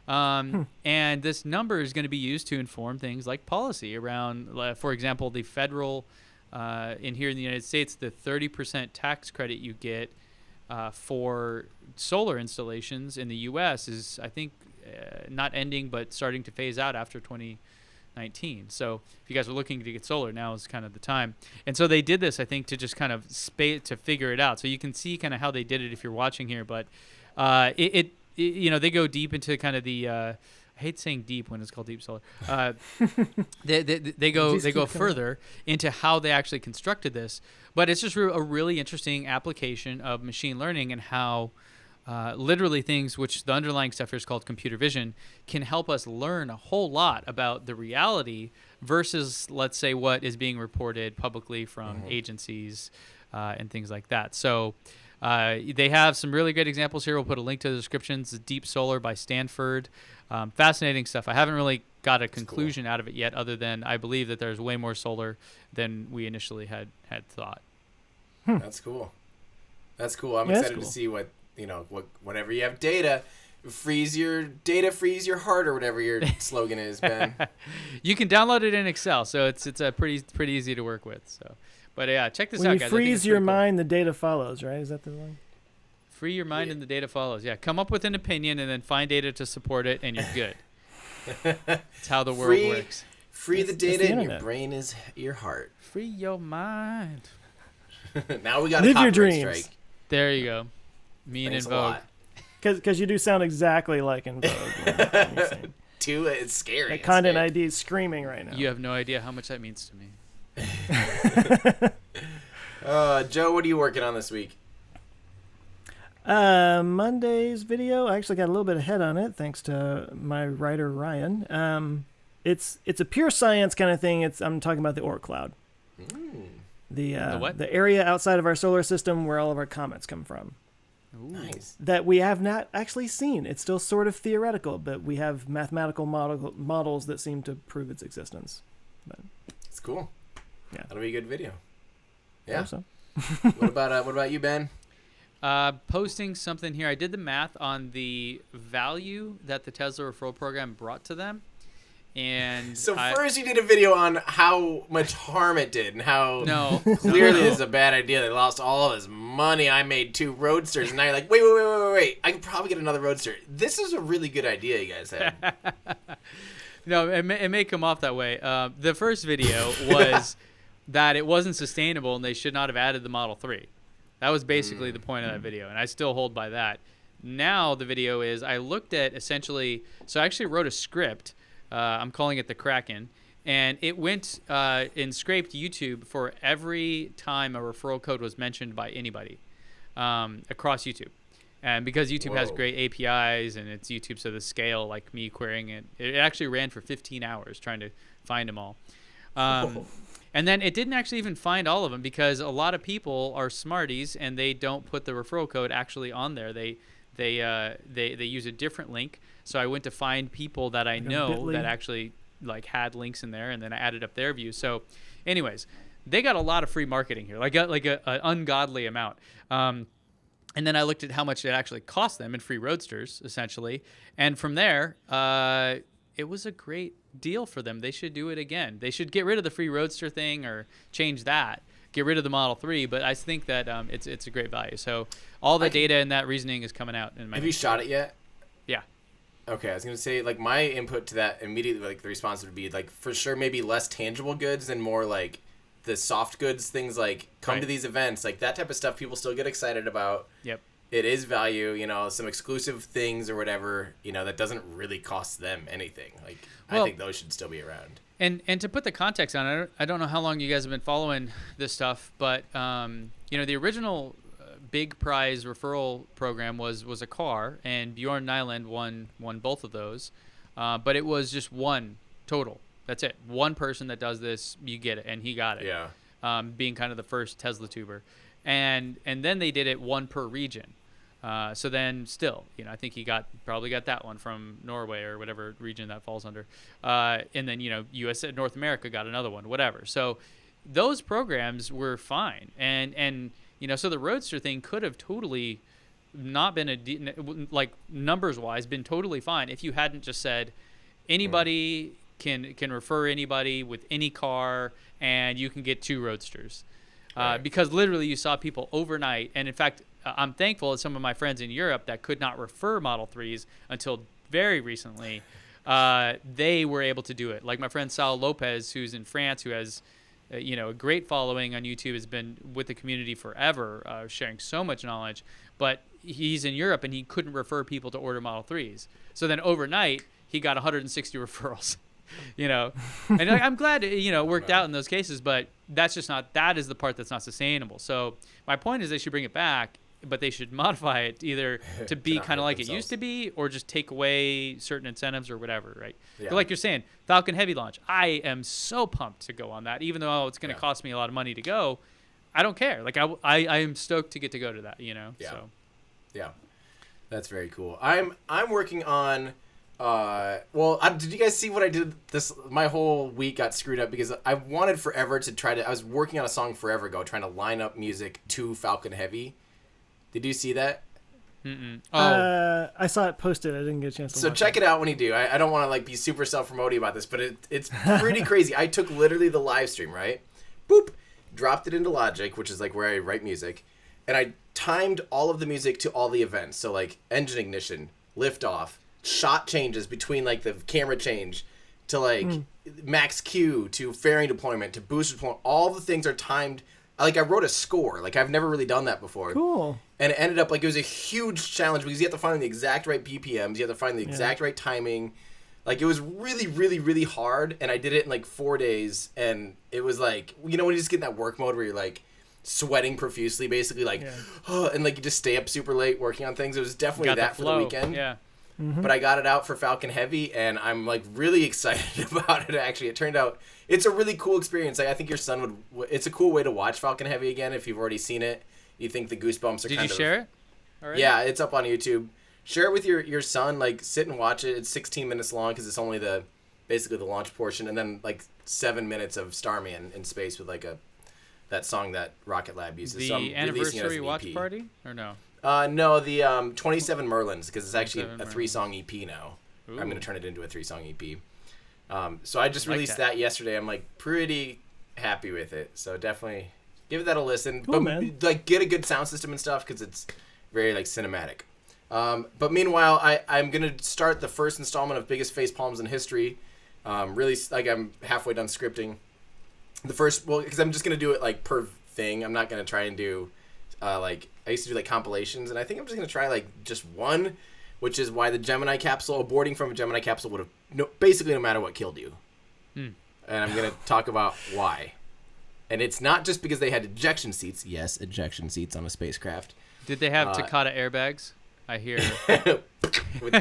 And this number is going to be used to inform things like policy around, for example, the federal, in here in the United States, the 30% tax credit you get for solar installations in the U.S. is, I think, not ending, but starting to phase out after 2019. So if you guys are looking to get solar, now is kind of the time. And so they did this, I think, to just kind of to figure it out. So you can see kind of how they did it if you're watching here, but they go deep into kind of the I hate saying deep when it's called deep solar. They go further into how they actually constructed this, but it's just a really interesting application of machine learning and how literally things, which the underlying stuff here is called computer vision, can help us learn a whole lot about the reality versus, let's say, what is being reported publicly from agencies and things like that. So they have some really great examples here. We'll put a link to the descriptions. Deep Solar by Stanford. Fascinating stuff. I haven't really got a conclusion out of it yet, other than I believe that there's way more solar than we initially had thought. That's cool. That's cool. I'm excited to see what whenever you have data, freeze your heart, or whatever your slogan is, Ben. You can download it in Excel, so it's a pretty easy to work with. So, but yeah, check this out, When you guys. freeze your mind, the data follows, right? Is that the line? Free your mind and the data follows. Yeah, come up with an opinion and then find data to support it, and you're good. That's how the world works. Free the data, and your brain is your heart. Free your mind. Now we got Live a your copyright dreams. strike. There you go. Me and Thanks In a Vogue. lot. Because you do sound exactly like In Vogue. when you sing. It's scary. That It's content scary. ID is screaming right now. You have no idea how much that means to me. Joe, what are you working on this week? Monday's video, I actually got a little bit ahead on it thanks to my writer Ryan. It's a pure science kind of thing. I'm talking about the Oort cloud. The what? The area outside of our solar system where all of our comets come from. Ooh. Nice. That we have not actually seen. It's still sort of theoretical, but we have mathematical models that seem to prove its existence. But, It's cool. Yeah. That'll be a good video. I Yeah. hope so. What about you, Ben? Posting something here. I did the math on the value that the Tesla referral program brought to them. And So first you did a video on how much harm it did and how clearly it's a bad idea. They lost all of this money. I made 2 roadsters, and now you're like, wait. I could probably get another roadster. This is a really good idea you guys had. No, it may come off that way. The first video was that it wasn't sustainable and they should not have added the Model 3. That was basically the point of that video, and I still hold by that. Now the video is I looked at essentially, so I actually wrote a script. I'm calling it the Kraken, and it went and scraped YouTube for every time a referral code was mentioned by anybody across YouTube. And because YouTube has great APIs and it's YouTube, so the scale, like me querying it, it actually ran for 15 hours trying to find them all. And then it didn't actually even find all of them because a lot of people are smarties and they don't put the referral code actually on there. They use a different link. So I went to find people that I know that actually like had links in there, and then I added up their views. So, anyways, they got a lot of free marketing here, like an ungodly amount. And then I looked at how much it actually cost them in free roadsters, essentially. And from there, it was a great deal for them. They should do it again. They should get rid of the free roadster thing or change that. Get rid of the Model 3. But I think that it's a great value. So all the data and that reasoning is coming out. Have you shot it yet? Yeah. Okay, I was going to say, like, my input to that immediately, like, the response would be, like, for sure maybe less tangible goods and more, like, the soft goods, things like come to these events, like that type of stuff people still get excited about. Yep. It is value, some exclusive things or whatever, that doesn't really cost them anything. Like, I think those should still be around. And to put the context on it, I don't know how long you guys have been following this stuff, but, the original big prize referral program was a car, and Bjorn Nyland won both of those, but it was just one total. That's it. One person that does this, you get it, and he got it. Yeah. Being kind of the first Tesla tuber, and then they did it one per region. So then still, I think he probably got that one from Norway or whatever region that falls under, and then U.S. North America got another one, whatever. So those programs were fine, and so the Roadster thing could have totally not been like numbers wise been totally fine if you hadn't just said anybody can refer anybody with any car and you can get 2 Roadsters. Because literally you saw people overnight, and in fact I'm thankful that some of my friends in Europe that could not refer Model 3s until very recently, they were able to do it. Like my friend Sal Lopez, who's in France, who has a great following on YouTube, has been with the community forever, sharing so much knowledge, but he's in Europe and he couldn't refer people to order Model 3s. So then overnight he got 160 referrals. And I'm glad it worked out in those cases, but that's just not, that is the part that's not sustainable. So my point is they should bring it back but they should modify it either to be not kind of hurt like it themselves. used to be, or just take away certain incentives or whatever, right? Yeah. But like you're saying, Falcon Heavy launch, I am so pumped to go on that, even though it's going to Yeah. cost me a lot of money to go. I don't care. Like I am stoked to get to go to that, you know. Yeah. So Yeah, that's very cool. I'm working on. Did you guys see what I did? My whole week got screwed up because I wanted forever to try to. I was working on a song forever ago, trying to line up music to Falcon Heavy. Did you see that? I saw it posted. I didn't get a chance to So watch check it out when you do. I don't want to like be super self-promoting about this, but it's pretty crazy. I took literally the live stream, right? Boop, dropped it into Logic, which is like where I write music, and I timed all of the music to all the events. So like engine ignition, liftoff, shot changes between like the camera change to like max Q to fairing deployment to booster deployment. All the things are timed. Like I wrote a score. Like I've never really done that before. Cool. And it ended up like it was a huge challenge because you have to find the exact right BPMs. You have to find the exact right timing. Like it was really, really, really hard. And I did it in like 4 days. And it was like, you know, when you just get in that work mode where you're like sweating profusely, basically like, and like you just stay up super late working on things. It was definitely that for the weekend. Yeah. But I got it out for Falcon Heavy, and I'm like really excited about it. Actually, it turned out it's a really cool experience. Like, I think your son would. It's a cool way to watch Falcon Heavy again if you've already seen it. You think the goosebumps are. Did kind you of, share it? Already? Yeah, it's up on YouTube. Share it with your son. Like, sit and watch it. It's 16 minutes long because it's only basically the launch portion, and then like 7 minutes of Starman in space with like that song that Rocket Lab uses. The So I'm releasing it as anniversary an watch EP. party or no? No, the 27 Merlins, because it's actually 27 a 3-song EP now. I'm going Ooh. to turn it into a 3-song EP. So I just Like released that yesterday. I'm like pretty happy with it. So definitely give that a listen. Cool, but man. like get a good sound system and stuff because it's very like cinematic. But meanwhile, I'm going to start the first installment of Biggest Face Palms in History. Really, like I'm halfway done scripting. Because I'm just going to do it like per thing. I'm not going to try and do like I used to do like compilations, and I think I'm just gonna try like just one, which is why the Gemini capsule, aborting from a Gemini capsule would have basically no matter what killed you. And I'm gonna talk about why. And it's not just because they had ejection seats. Yes, ejection seats on a spacecraft. Did they have Takata airbags? I hear. With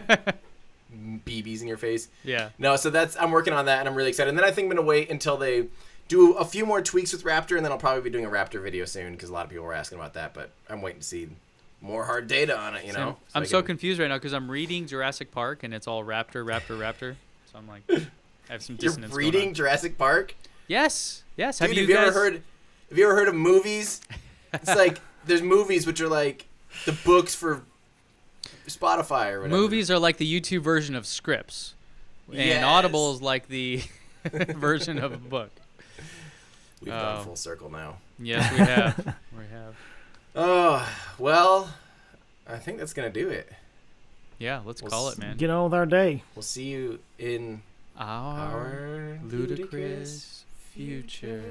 BBs in your face. Yeah. No, so I'm working on that, and I'm really excited. And then I think I'm gonna wait until they do a few more tweaks with Raptor, and then I'll probably be doing a Raptor video soon because a lot of people were asking about that. But I'm waiting to see more hard data on it. You know, I'm so confused right now because I'm reading Jurassic Park and it's all Raptor. So I'm like, I have some You're dissonance. reading going on. Jurassic Park. Yes. Yes. Dude, Have you ever guys heard? Have you ever heard of movies? It's like there's movies which are like the books for Spotify or whatever. Movies are like the YouTube version of scripts, and Yes. Audible is like the version of a book. We've gone full circle now. Yes, we have. We have. Oh well, I think that's gonna do it. Yeah, let's call it, man. Get on with our day. We'll see you in Our our ludicrous future.